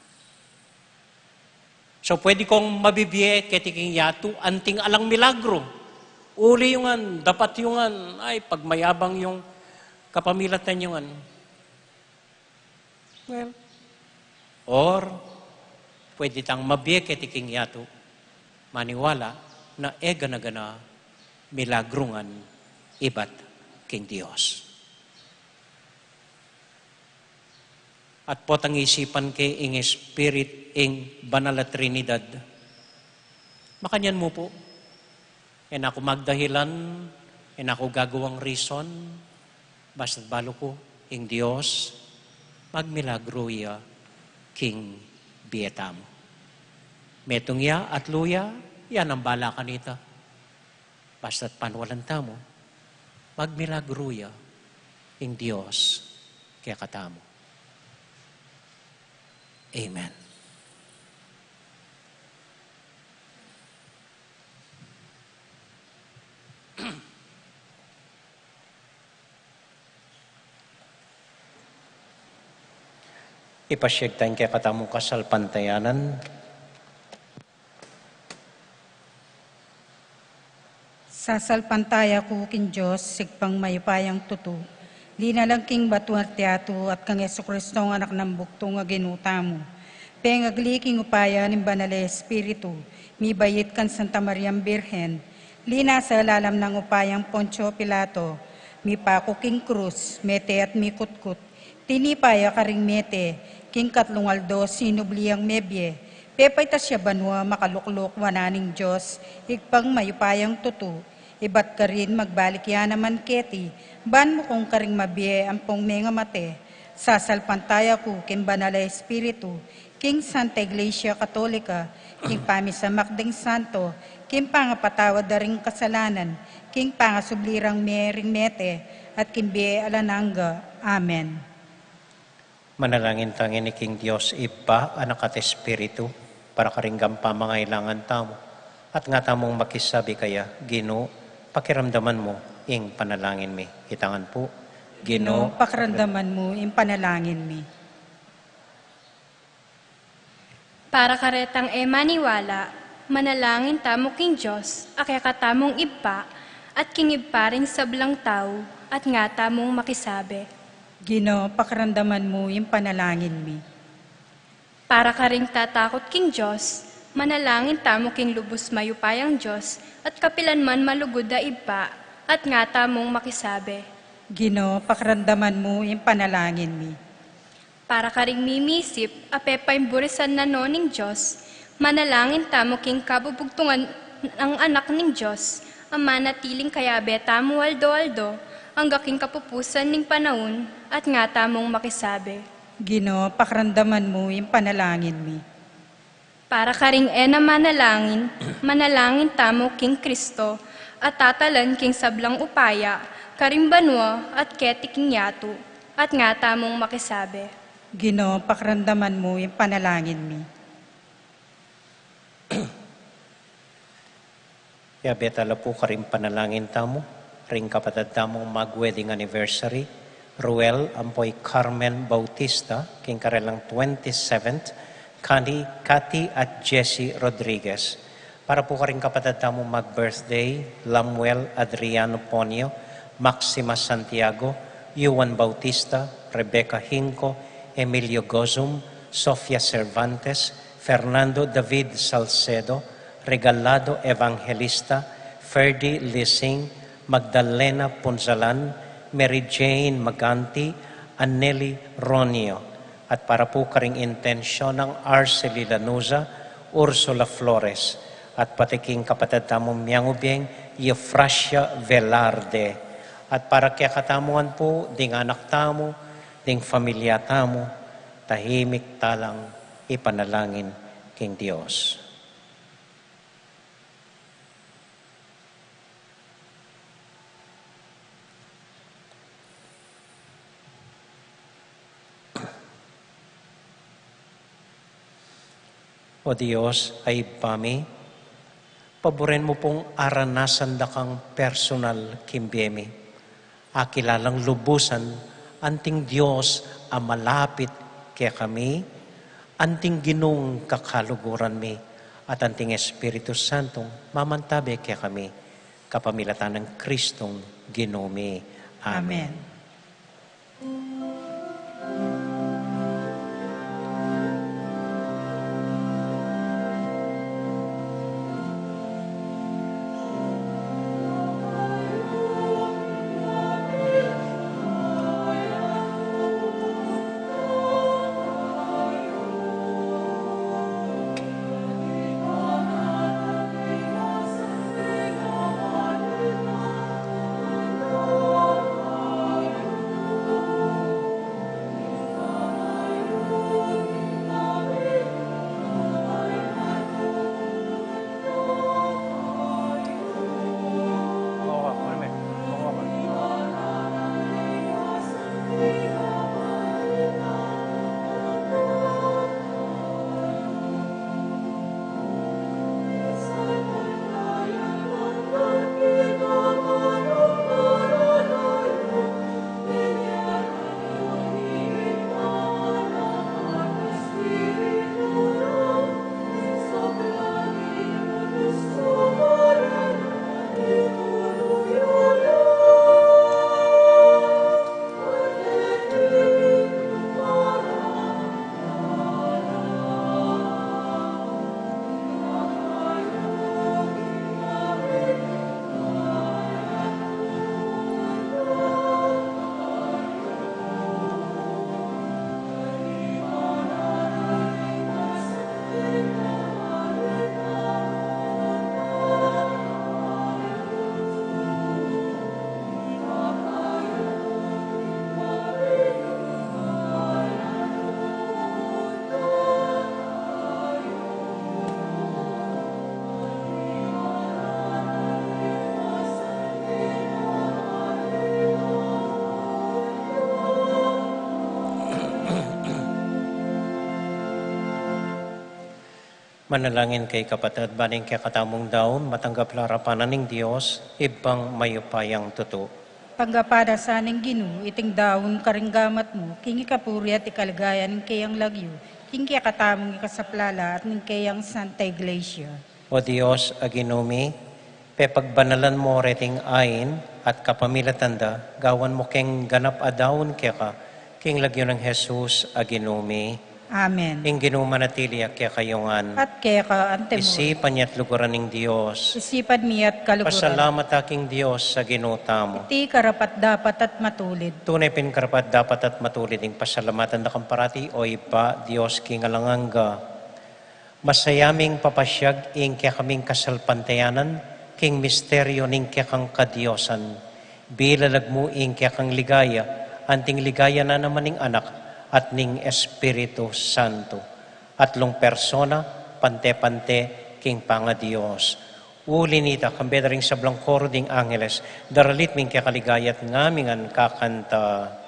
So pwede kong mabibiye ketiking yatu, anting alang milagro. Uli yung dapat yung ay pagmayabang yung kapamilatan yung well, or pwede tang mabiye ketiking yatu, maniwala na gana-gana milagrungan ibat king Diyos. At potang isipan kay ing Spirit ing Banal na Trinidad. Makanyan mo po. Ako magdahilan, ako gagawang reason, basta't balo ko ing Diyos, magmilagro ya king Bietam. Metong ya at luya, yan ang bala kanita. Basta't panwalan tamo, magmilagro ya ing Diyos kaya katamo. Amen. Ipasyeg tayong kaya katamong kasal pantayanan. Sasalpantaya ko kin Diyos, sigpang mayupayang tuto. Linalang king batuan teatro at kang Jesucristo ang anak ng bukto nga ginuta mo. Pengagli king upaya ng Banal na Espiritu, mi bayit kan Santa Mariam Birhen. Lina sa lalam ng upayang Poncio Pilato, mi pako king krus, mete at mi kutkut. Tinipaya karing mete, king katlungaldo sinubliyang mebye. Pepay tasya banwa makaluklok wananing Diyos, igpang mayupayang tuto. Ibat ka rin magbalik yan naman keti, ban mo kong karing mabie ang pong mga mate. Sasalpantaya ko kin Banal na Espiritu, king Santa Iglesia Katolika, king pamisamak ding santo, king pangapatawad daring kasalanan, king pangasublirang mering mete, at king bie alananga. Amen. Manalangin tangin ni King Diyos, Iba, Anak at Espiritu, para karinggam pamangailangan tamo. At nga tamong makisabi kaya, Ginoo, pakiramdaman mo, ing panalangin mi. Itangan po, Ginoo, pakiramdaman mo, impanalangin mi. Para karetang maniwala, manalangin tamo king Diyos, akya katamong iba, at king iba rin sablang tao, at nga tamong makisabi. Ginoo, pakiramdaman mo, impanalangin mi. Para ka ring tatakot king Diyos, manalangin tamo king lubos mayupayang Diyos, at kapilan man malugod da iba, at nga tamong makisabi. Ginoo, pakiramdaman mo, impanalangin mi. Para ka ring mimisip, apepay burisan na no ning Diyos, manalangin tamo king kabubugtungan ng anak ning Diyos, ama natiling kayabe tamo waldo-aldo, ang gaking kapupusan ning panahon, at nga tamong makisabi. Ginoo, pakiramdaman mo, impanalangin mi. Para ka ring manalangin, manalangin tamo king Kristo, at tatalan king sablang upaya, karimbanwa at keti king yato, at nga tamong makisabi. Ginoo, pakiramdaman mo, impanalangin mi. Yabetala po ka rin panalangin tamo, ring kapatid tamong mag-wedding anniversary, Ruel Ampoy Carmen Bautista, king karelang 27th, Kati at Jessie Rodriguez. Para po ka rin kapatid tamong mag-birthday, Lamuel Adriano Ponio, Maxima Santiago, Yuan Bautista, Rebecca Hinco, Emilio Gozum, Sofia Cervantes, Fernando David Salcedo, Regalado Evangelista, Ferdy Lising, Magdalena Punzalan, Mary Jane Maganti, Anneli Ronio. At para po karing intensyon ng Arceli Lanuza, Ursula Flores, at patiking kapatid tamong miyangubing, Eufrasia Velarde. At para kaya katamuan po, ding anak tamo, ding familia tamo, tahimik talang ipanalangin king Diyos. O Diyos ay pami, paboren mo pong aranasan da kang personal kimbiyemi. Akilalang lubusan, anting Diyos ang malapit kaya kami, anting ginung kakaluguran mi, at anting Espiritu Santong mamantabi kaya kami, kapamilatan ng Kristong ginumi. Amen. Manalangin kay kapatid, baning kay katamong daon, matanggap larapanan ng Diyos, ibang mayupayang tuto. Paggapada sa aning Ginoo, iting daon karinggamat mo, kingi kapuri at ikalagayan ng kayang lagyo, kingi katamong ikasaplala at ng kayang Santa Iglesia. O Diyos, aginumi, pepagbanalan mo reting ain at kapamilatanda, gawan mo keng ganap adaon kaya ka, king lagyo ng Jesus, aginumi. Amen. Ing ginumanatili kaya kayongan. At kaya ka ante mo, Isipan niya't lugaran ng Diyos. isipan mi at kaluguran. Pasalamat aking Diyos sa ginutamo. Iti karapat dapat at matulid. Tunay pinkarapat dapat at matulid ng pasalamatan na kamparati o iba Diyos kingalanganga. Masayaming papasyag ing kaya kaming kasalpantayanan, king misteryo ning kaya kang kadyosan. Bilalag mo ing kaya kang ligaya, anting ligaya na naman ning anak, at ning Espiritu Santo. Atlong persona, pante-pante, king panga Diyos. Uli nita, kambeda ring sa blangkoro ding angeles, daralit ming kakaligayat ngamingan kakanta.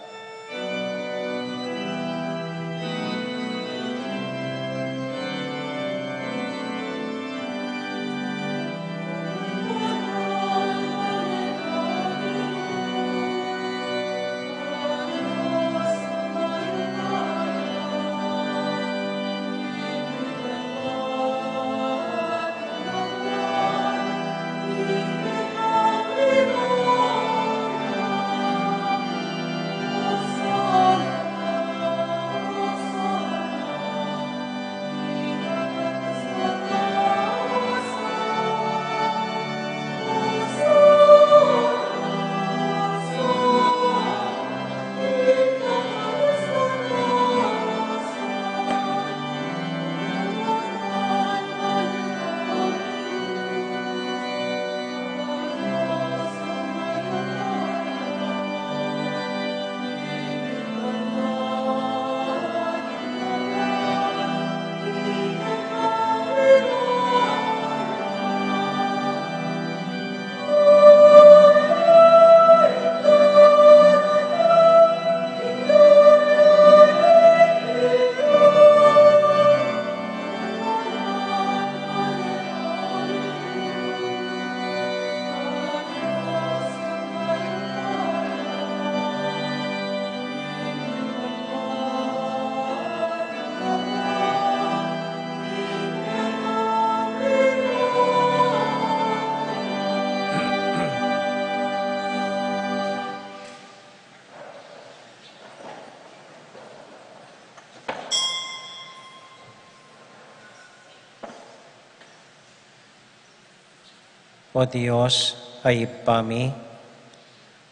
O Diyos, ay pami,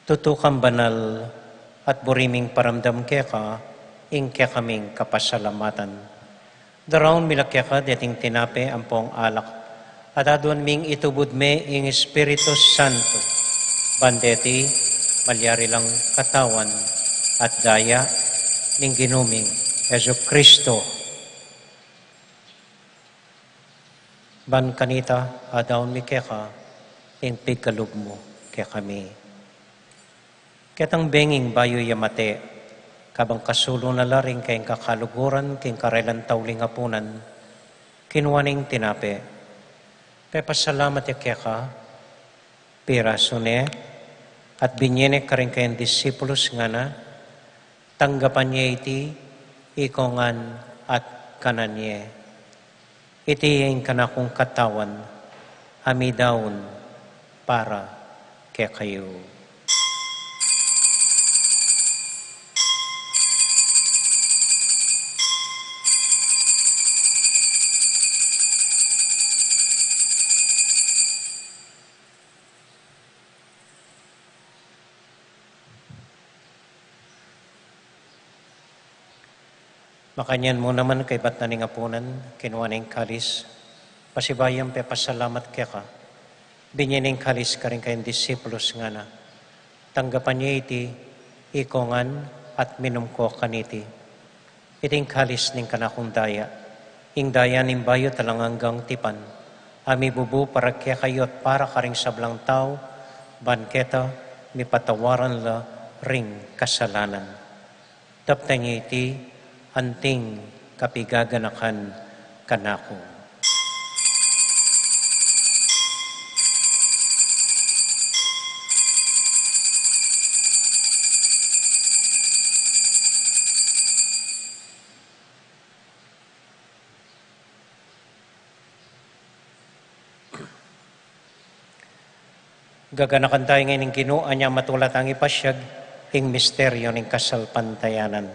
tutukang banal at buriming paramdam kaya ka, ing kaya kaming kapasalamatan. Daraon milakya ka, deting tinape ang pong alak, at aduan ming itubod me ing Espiritu Santo. Bandeti, malyari lang katawan, at daya, ning ginuming Yesu Kristo. Ban kanita, adaon mi kaya ka, ing pigkalug mo kaya kami. Ketang benging bayo yamate, kabang kasulo na laring kayong kakaluguran, king karelan tauling hapunan, kinuwaning tinape. Pepasalamat ya kaya ka, pirasune, at binyene ka rin kayong disipulos nga na, tanggapan niya iti, ikongan at kananye. Iti yung kanakong katawan, amidaon, para kaya kayo. Makanyan mo naman kay ba't naningapunan, kinuha ng kalis, pasibayang pe pasalamat kaya ka. Binyaning kalis ka rin kayong disipulos nga na. Tanggapan niya iti, ikongan at minum ko kaniti. Iting kalis ning kanakong daya. Ing daya ning bayo talang hanggang tipan. Ami bubu para kaya kayo at para ka rin sablang tao, banketa, mi patawaran la ring kasalanan. Tapta niya iti, anting kapigaganakan kanako. Gaganakan tayo ngayon ng Ginoo, anya matulat ang ipasyag, ing misteryo ng kasalpantayanan.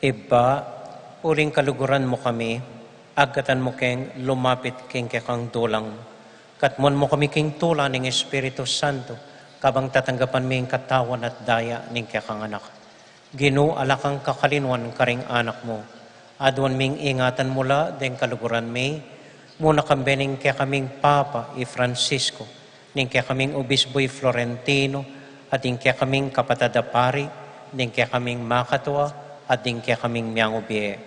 Iba, uling kaluguran mo kami, agatan mo keng lumapit keng kekang tulang. Katmon mo kami keng tula ng Espiritu Santo, kabang tatanggapan ming katawan at daya ng kekang anak. Ginoo alakang kakalinuan karing anak mo. Adwan ming ingatan mula den kaluguran may, muna kambening kaya kaming Papa i Francisco, ning kaya kaming Obisboy Florentino, at ning kaya kaming kapatadapari, ning kaya kaming makatwa, at ding kaya kaming miyang ubiye.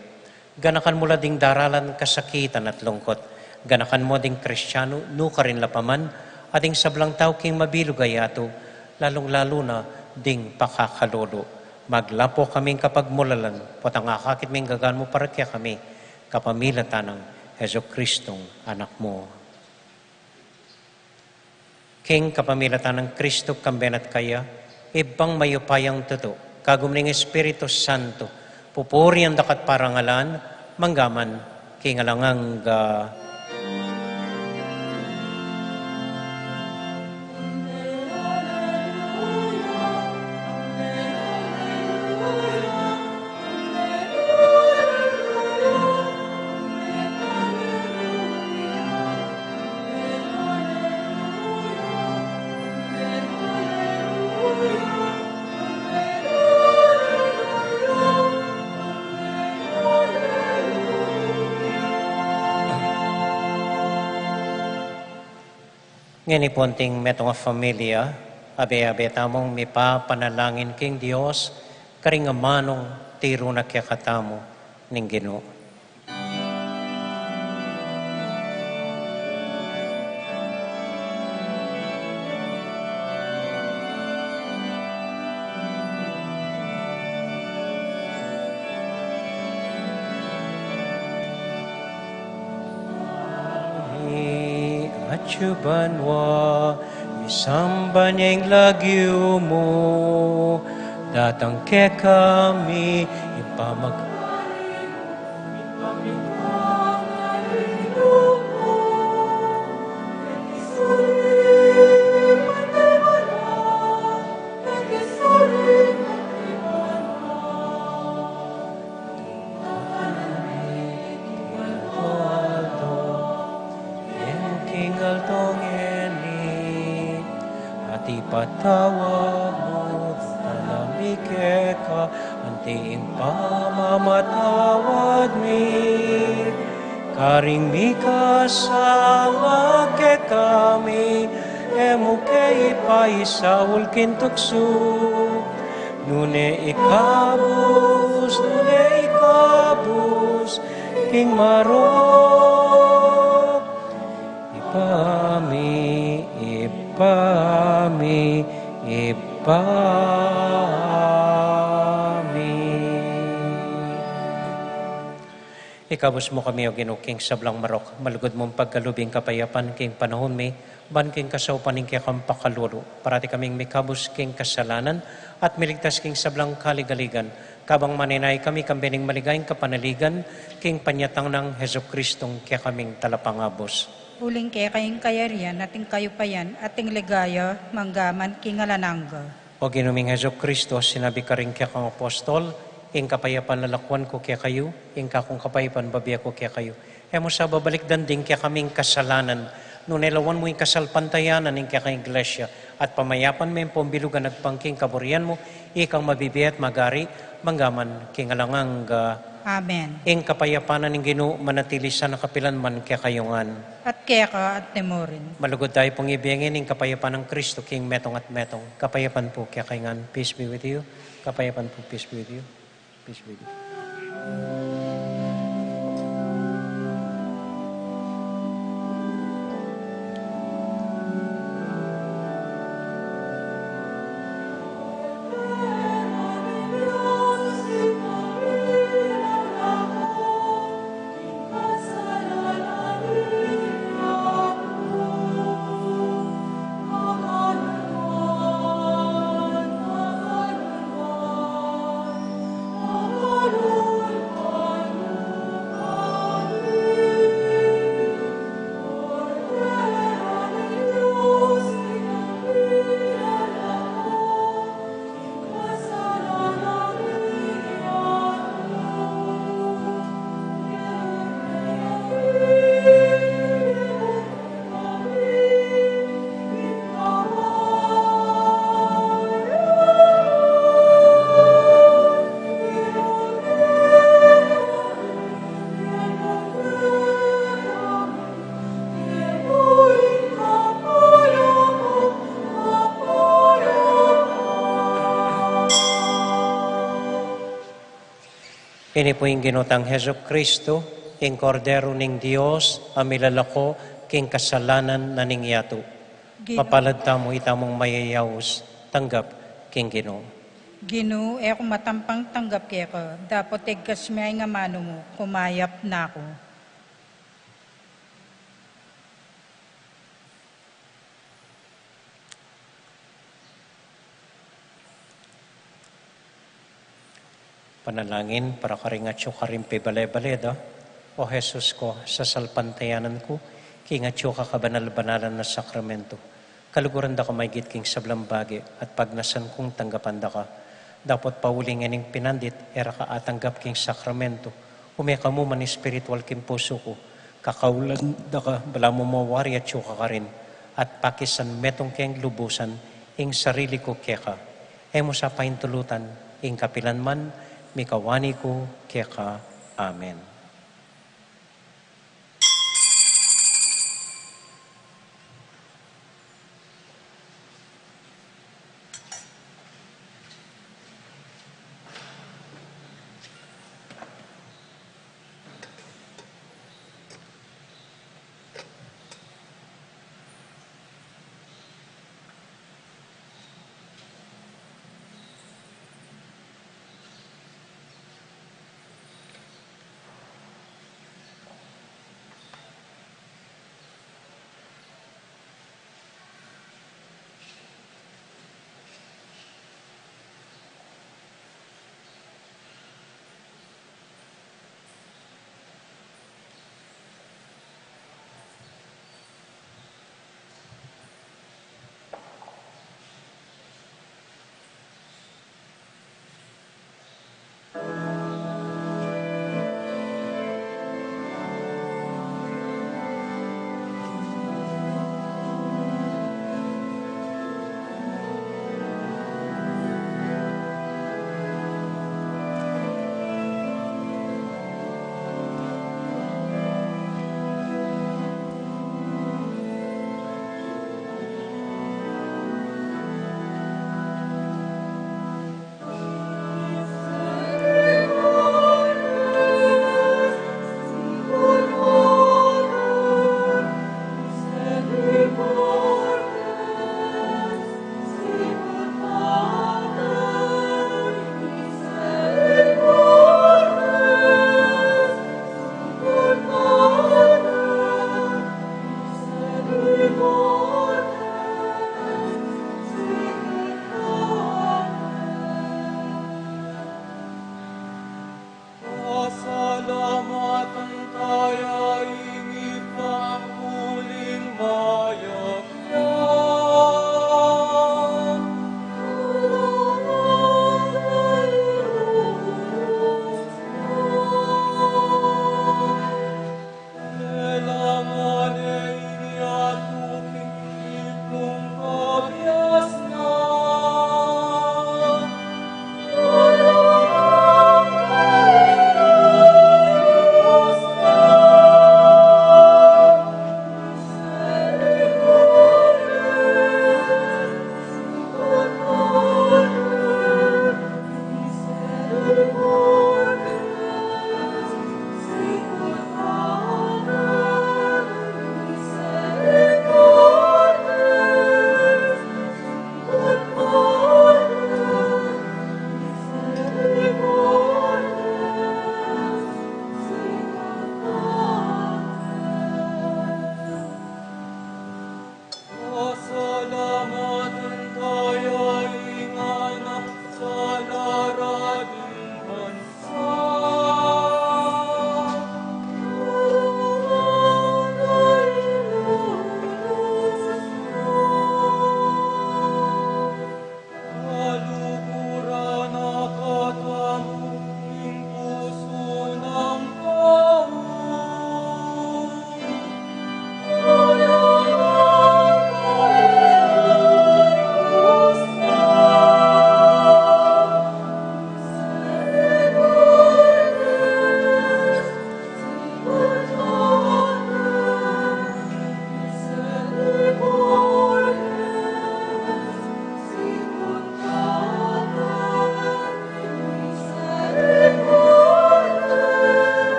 Ganakan mula ding daralan kasakitan at lungkot. Ganakan mo ding Kristyano, no ka rin lapaman, at ding sablang tao king mabilugayato, lalong-lalo na ding pakakalolo. Maglapo kaming kapagmulalan, potang akakit ming gagan mo para kaya kami, kapamilatan ng Heso Kristong anak mo. King kapamilatan ng Kristo kambenat kaya, ibang mayupayang tuto, kagumning Espiritu Santo, pupuri ang dakat parangalan, manggaman, kingalangang ngani ponting metong familia, abe-abe tamong mipa panalangin king Dios, karing manong tiro na kaya katamo ning Ginoo. Chubanwa, isamba niyang lagyo mo, datang ke kami, ipamag... Patawag mo, talamike ka, antiing pamamatawad mi. Karing mi kasama ke kami, emo ke ipaisawul kintukso. Nune ikabus, king marok. Ipami. Ikabos mo kami o ginuking sablang marok, malugod mong pagkalubing kapayapan king panahon mi, ban king kasaupaning kaya kang pakaluro, parati kaming mikabos king kasalanan, at miligtas king sablang kaligaligan, kabang maninay kami kambening maligayang kapanaligan, king panyatang ng Heso Kristong kaya kaming talapangabos. Uling kaya kayong kayarian, ating kayo pa yan, ating ligaya, manggaman, kingalanangga. O ginuming Heso Kristo, sinabi ka rin kaya kang apostol, ing kapayapan lalakwan ko kaya kayo, ing kakong kapayapan babiya ko kaya kayo. E mo sa babalik danding kaya kaming kasalanan, no nelawan mo yung kasalpantayanan ing kaya kang iglesia, at pamayapan mo yung pumbilugan nagpangking kaburian mo, ikang mabibiyat magari, manggaman, kingalangang Amen. ing kapayapanan ng Ginoo manatili sa nakapilan man kaya kayungan. At kaya ka at temorin. Malugod tayo pong ibiyangin ng kapayapan ng Kristo, king metong at metong. Kapayapan po kaya kayungan. Peace be with you. Kapayapan po, peace be with you. Peace be with you. Ini po yung ginutang Heso Kristo, ing Kordero ning Dios, amilalako, king kasalanan na ning yato. Mapalad tamo itamong mayayaws, tanggap king Ginoo. Ginoo, ako matampang tanggap kaya ko. Dapat tigkas may nga mano mo, kumayap na ako. Panalangin para karingatyo karimpi balay-baleda. O Jesus ko, sa salpantayanan ko, kingatyo ka kabanal-banalan na sakramento. Kaluguran da ka may king sablang bagi at pagnasan kong tanggapan da ka. Dapat pauling ening pinandit, era ka atanggap king sakramento. Umeka mo man spiritual king puso ko. Kakaulan da ka, bala mo mawari at ka rin. At pakisan metong keng lubusan, ing sarili ko keka. Emo sa pahintulutan, ing kapilan man, mikawani ko keka. Amen.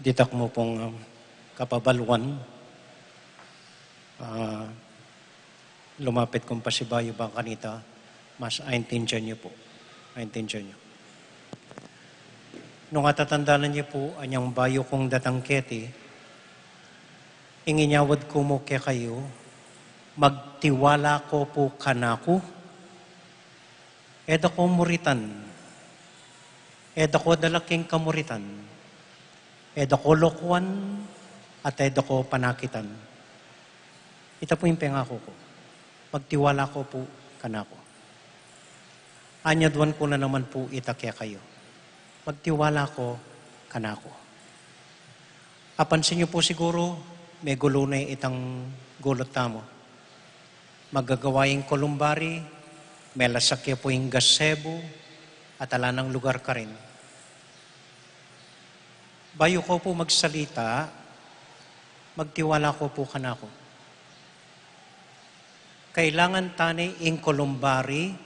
ditak mo pong kapabaluan, lumapit kong pasibayo bang kanita, mas aintindyan niyo po. Aintindyan niyo. Nung atatandaan niyo po, anyang bayo kong datangketi, inginyawad ko mo kaya kayo, magtiwala ko po kanako, eda ko muritan, eda ko dalaking kamuritan, eda ko lokwan, at eda ko panakitan. Ito po yung pangako ko. Magtiwala ko po kanako. Anyadwan ko na naman po itakya kayo. Magtiwala ko kanako. Apansin niyo po siguro, may gulo na itang gulot tamo. Magagawaing kolumbari, may lasakya po yung gazebo, at ala ng lugar ka rin. Bayo ko po magsalita, magtiwala ko po kanako. Kailangan tani ing kolumbari,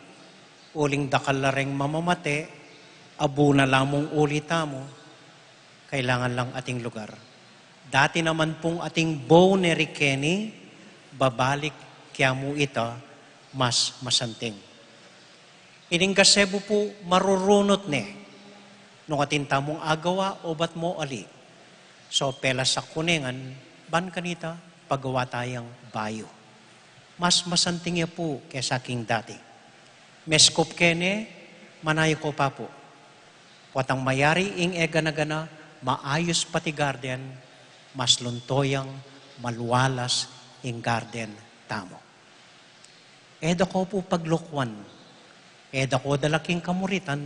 uling dakalareng mamamate, abo na lamong ulita mo, kailangan lang ating lugar. Dati naman pong ating boneri Kenny, babalik kaya mo ita, mas masanting. Ining gazebo po marurunot ne, nung ating tamong agawa, obat mo ali. So pela sa kuningan, ban kanita, pagawa tayang bayo. Mas masanting po kaysa aking dati. Meskop kene, manayo ko pa po. Watang mayari ing ega-nagana, maayos pati garden, mas luntoyang maluwalas ing garden tamo. Eda ko po paglukwan, eda ko dalaking kamuritan,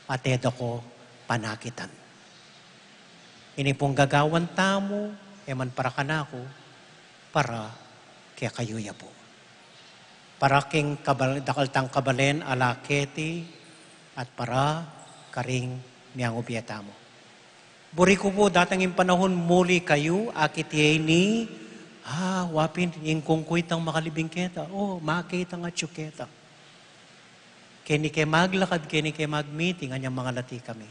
at eda ko panakitan. Ini pong gagawan tamo, eman para kanako, para kaya kayo ya po. Para king dakaltang kabalen ala keti at para karing miyang ubiyata mo. Buri ko po datang yung panahon muli kayo, akit ni wapin yung kungkuitang makalibing keta. Makita nga tsuketa. Kini kay maglakad, kini kay magmeeting, anyang mga lati kami.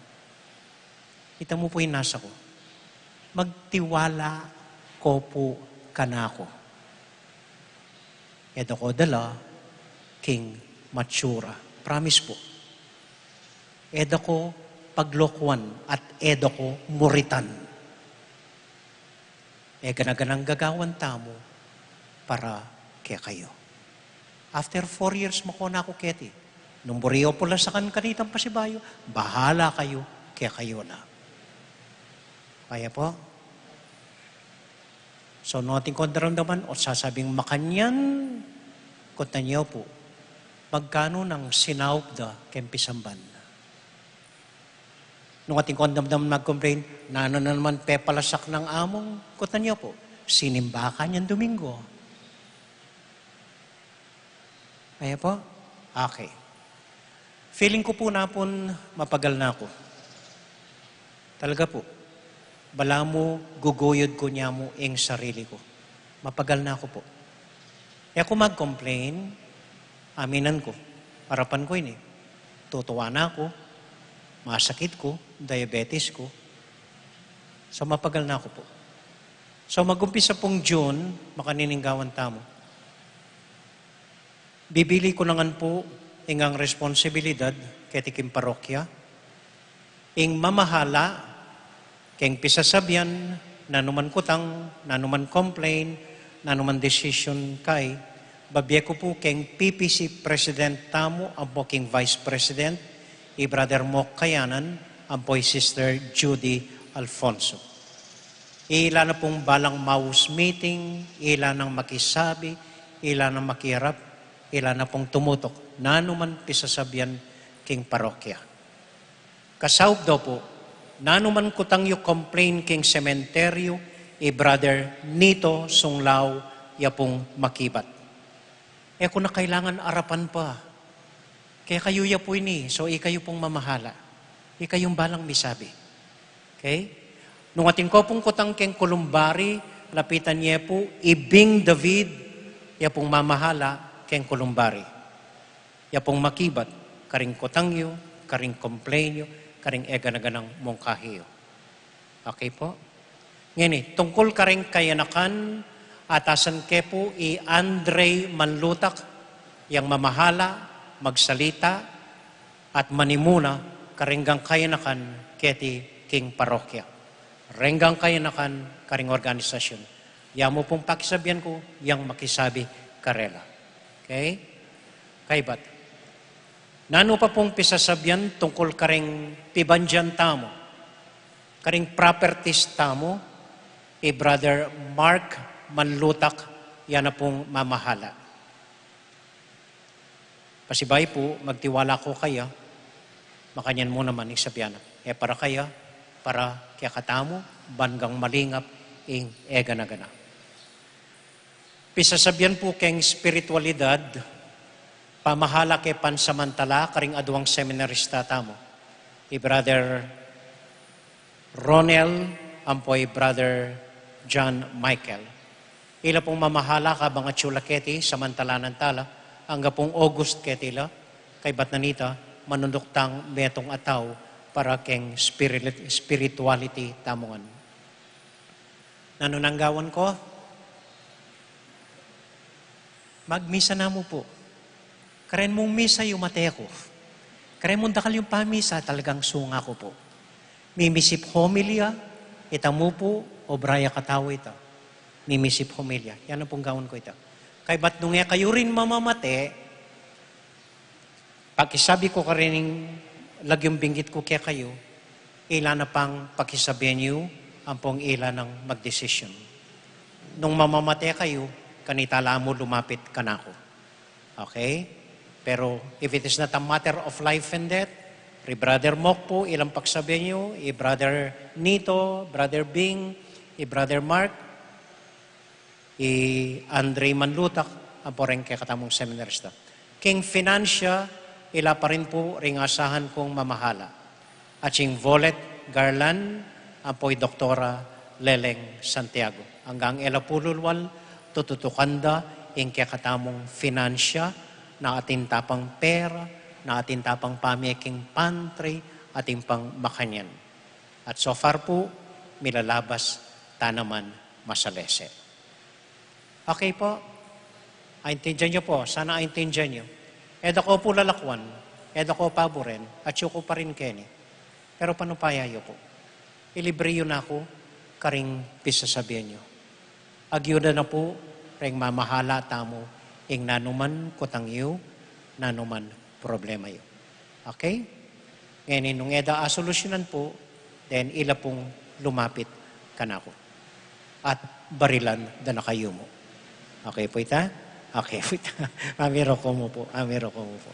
Kita mo po yung nasa ko. Magtiwala ko po kanako. Edo ko dala, king matsura. Promise po. Edo ko paglokwan at edo ko muritan. Ganaganang gagawan tamo para kaya kayo. After 4 years mako na ako keti. Nung buriyo pula sa kanitang pasibayo, bahala kayo, kaya kayo na. Kaya po? So, noting ko naramdaman, o sasabing makanyan, kunta niyo po, magkano ng sinawp da kempisamban. Nung ating ko naramdaman mag-complain, na naman pepalasak ng among, kunta niyo po, sinimbakan yan Domingo. Kaya po? Okay. Feeling ko po na po, mapagal na ako. Talaga po. Bala mo, guguyod ko niya mo ang sarili ko. Mapagal na ako po. Kaya kung mag-complain, aminan ko. Harapan ko yun eh. Tutuwa na ako, masakit ko, diabetes ko. So mapagal na ako po. So mag-umpisa pong June, makanininggawan tamo. Bibili ko nangan po ingang responsibilidad kay tikim parokya, ing mamahala, keng pisasabyan, nanuman kutang, nanuman complain, nanuman decision kay, babye ko po keng PPC President tamo, ang po king Vice President, i-Brother Mok Kayanan, ang po Sister Judy Alfonso. Ila na pong balang mouse meeting, ila nang makisabi, ila nang makirap, ila na pong tumutok, nanuman pisasabyan king parokya. Kasawb daw po, nanuman kutang yung complain king sementeryo, brother Nito Sunglaw, yapong makibat. Kung na kailangan arapan pa, kaya kayo ya po ini, so ikayo pong mamahala. Ikayong balang misabi. Okay? Nung ating kopong kutang king kulumbari, lapitan niya po, ibing David, yapong mamahala king kulumbari. Yapong makibat, karing kutangyo, karing complainyo, karing ega na ganang mongkahiyo. Okay po? Ngini, tungkol ka rin kayanakan, atasan ke po i Andre Manlutak, yang mamahala, magsalita, at manimuna, karinggang kayanakan, keti king parokya. Renggang kayanakan, karing organisasyon. Yamo pong pakisabihan ko, yang makisabi karela. Okay? Kaibat. Nano pa pong pisasabihan tungkol karing pibanjan tamo, karing properties tamo, Brother Mark Manlutak, yan na pong mamahala. Pasibay po, magtiwala ko kaya, makanyan mo naman isabihan. Para kaya, para kaya katamo, banggang malingap, ing egana-gana. Pisasabihan po keng spiritualidad, pamahala kay pansamantala, karing aduang seminarista tamo. Brother Ronel, ampoy Brother John Michael. Ila pong mamahala ka bang at keti, samantala ng tala, hangga pong August ketila, kay Batnanita, manunduktang metong ataw para keng spirituality tamongan. Nanunanggawan ko, magmisa na mo po. Karen mong misa yung mate ko. Karen mong dakal yung pamisa, talagang sunga ko po. Mimisip homilia, itamu po, o braya katawa ita. Mimisip homilia. Yan ang pong gawin ko ita. Kay ba't nung kayo rin mamamate, pakisabi ko ka rin lagyong binggit ko kaya kayo, ila na pang pakisabihan niyo ang pong ila ng magdesisyon. Nung mamamate kayo, kanitala mo lumapit ka na ako. Okay? Pero if it is not a matter of life and death, Brother Mok po, ilang pagsabihan niyo, Brother Nito, Brother Bing, Brother Mark, Andre Manlutak, ang po rin kay katamong seminarista. King Financia, ila pa rin po ring asahan kong mamahala. At sing Volet Garland, ang po'y Doktora Leleng Santiago. Hanggang ila pululwal, tututukanda, ing kay katamong Financia, na ating tapang pera, na ating tapang pamiyaking pantry, ating pang makanyan. At so far po, milalabas tanaman masalese. Okay po? Aintindihan niyo po. Sana aintindihan niyo. Edo ko po lalakwan, edo ko paboren, at ko pa rin keni. Pero panupayayo po. Ilibriyo na ako, karing pisasabihan niyo. Agyuda na po, ring mamahala tamo, ing nanuman kutang iyo, nanuman problema iyo. Okay? Ngayon, nung eda asolusyonan po, then ila pong lumapit ka na ako. At barilan da na kayo mo. Okay po ita? Okay po ita. Amiro ko mo po. Amiro ko mo po.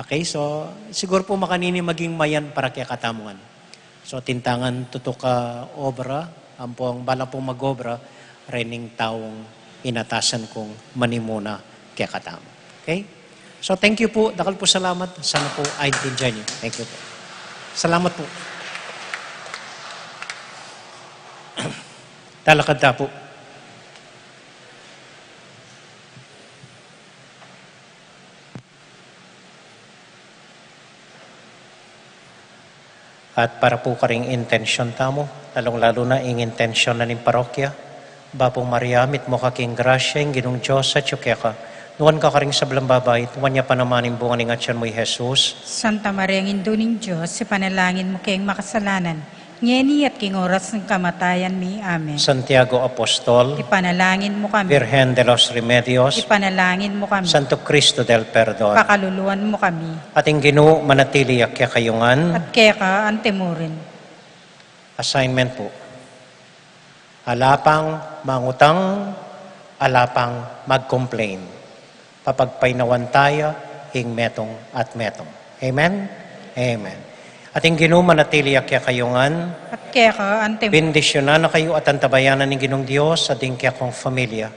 Okay, so siguro po makanini maging mayan para kaya katamungan. So tintangan tutok ka obra, ang pong bala pong mag-obra, rening taong inatasan kong manimuna kaya katamo. Okay? So thank you po. Dakal po salamat. Sana po aintindihan niyo. Thank you po. Salamat po. Talakad na po. At para po karing intensyon tamo, lalong-lalo na ing intensyon na ning parokya, Bapong Mariamit mo kaking grasya, ing ginong Diyos at yuke ka, nuwan ka karing sablang babay, tuwan niya panamaning bunga ning atyan mo'y Jesus. Santa Maria, ang induning Diyos, si panalangin mo kayong makasalanan, ngeni at king oras ng kamatayan mi. Amen. Santiago Apostol, Ipanalangin mo kami. Virgen de los Remedios, Ipanalangin mo kami. Santo Cristo del Perdon, Pakaluluan mo kami. ating Ginoo manatili akya kayungan. At kaya ka antemurin. Assignment po. Alapang mangutang, alapang mag-complain. Papagpainawan tayo, ing metong at metong. Amen? Amen. Ating Ginoo manatili akya kayungan. At kaya ka antemurin. Bendisyonan na kayo at antabayanan ng Ginong Diyos at kaya kong familia.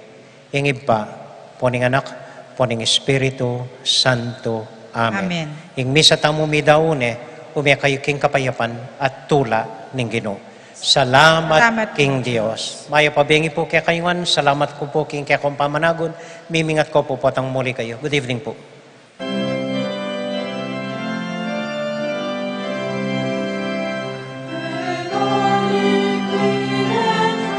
Ing iba, poning anak, poning Espiritu Santo. Amen. Amen. Ing misa tamo midaune, umya kayo king kapayapan at tula ng Ginoo. Salamat king Diyos. Maya pabengi po kaya kayungan. Salamat ko po king kaya kong pamanagon. Mimingat ko po potang muli kayo. Good evening po. Holy Queen and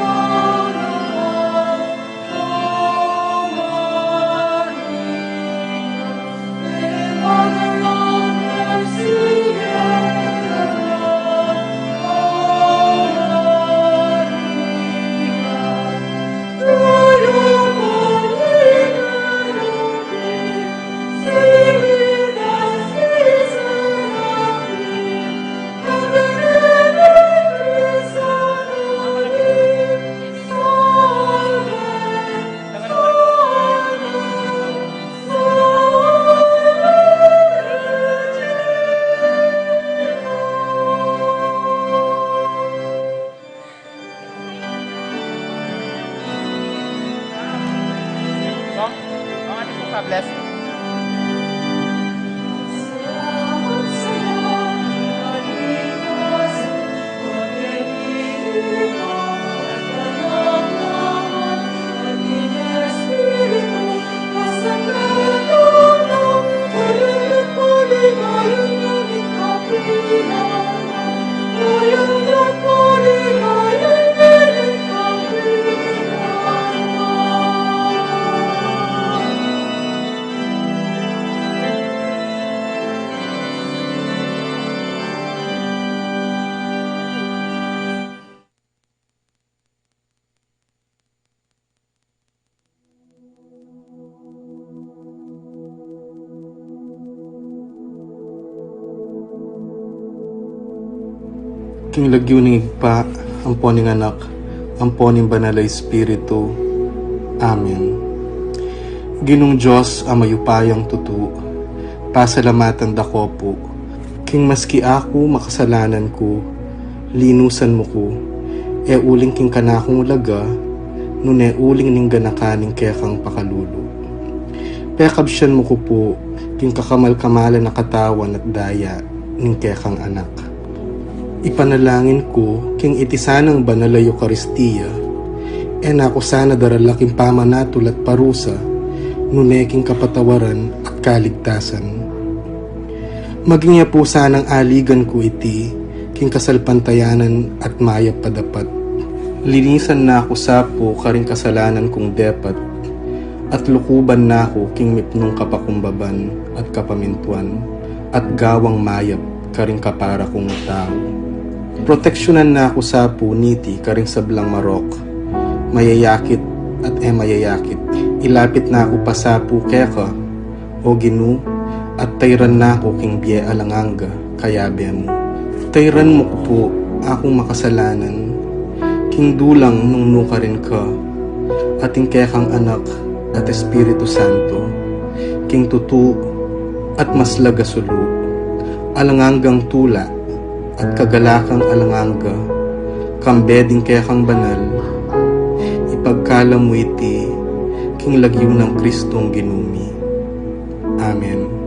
God bless you. King lagyo ning igpa, ampo ning anak, ampo ning banal a Espiritu. Amen. Ginong Diyos ang mayupayang tutu, pasalamatan dako po. King maski ako makasalanan ko, linusan mo ko, e uling king kanakong laga, nun e uling ning ganakaning kaya kang pakalulu. Pekabsyan mo ko po, king kakamal-kamalan na katawan at daya, ning kaya kang anak. Ipanalangin ko, king itisanang banal a Eucharistia, e nako sana daralaking pamanatul at parusa, nuneking kapatawaran at kaligtasan. Maging po sanang aligan ko iti, king kasalpantayanan at mayap padapat. Linisan na ako sapo karing kasalanan kong depat, at lukuban na ako king mipnong kapakumbaban at kapamintuan, at gawang mayap karing kapara kong tao. Proteksyonan na ako sa puniti karing sablang marok, mayayakit at mayayakit. Ilapit na ako pa sa keka, o ginu, at tayran na ako king biye alanganga, kayabe mo. Tayran mo ko po akong makasalanan, king dulang nung nuka rin ka, ating kekang anak at Espiritu Santo, king tutu at maslaga sulu, alangangang tula, at kagalakang alanganga, kambeding kaya kang banal, ipagkala mo iti, king lagyo ng Kristong ginumi. Amen.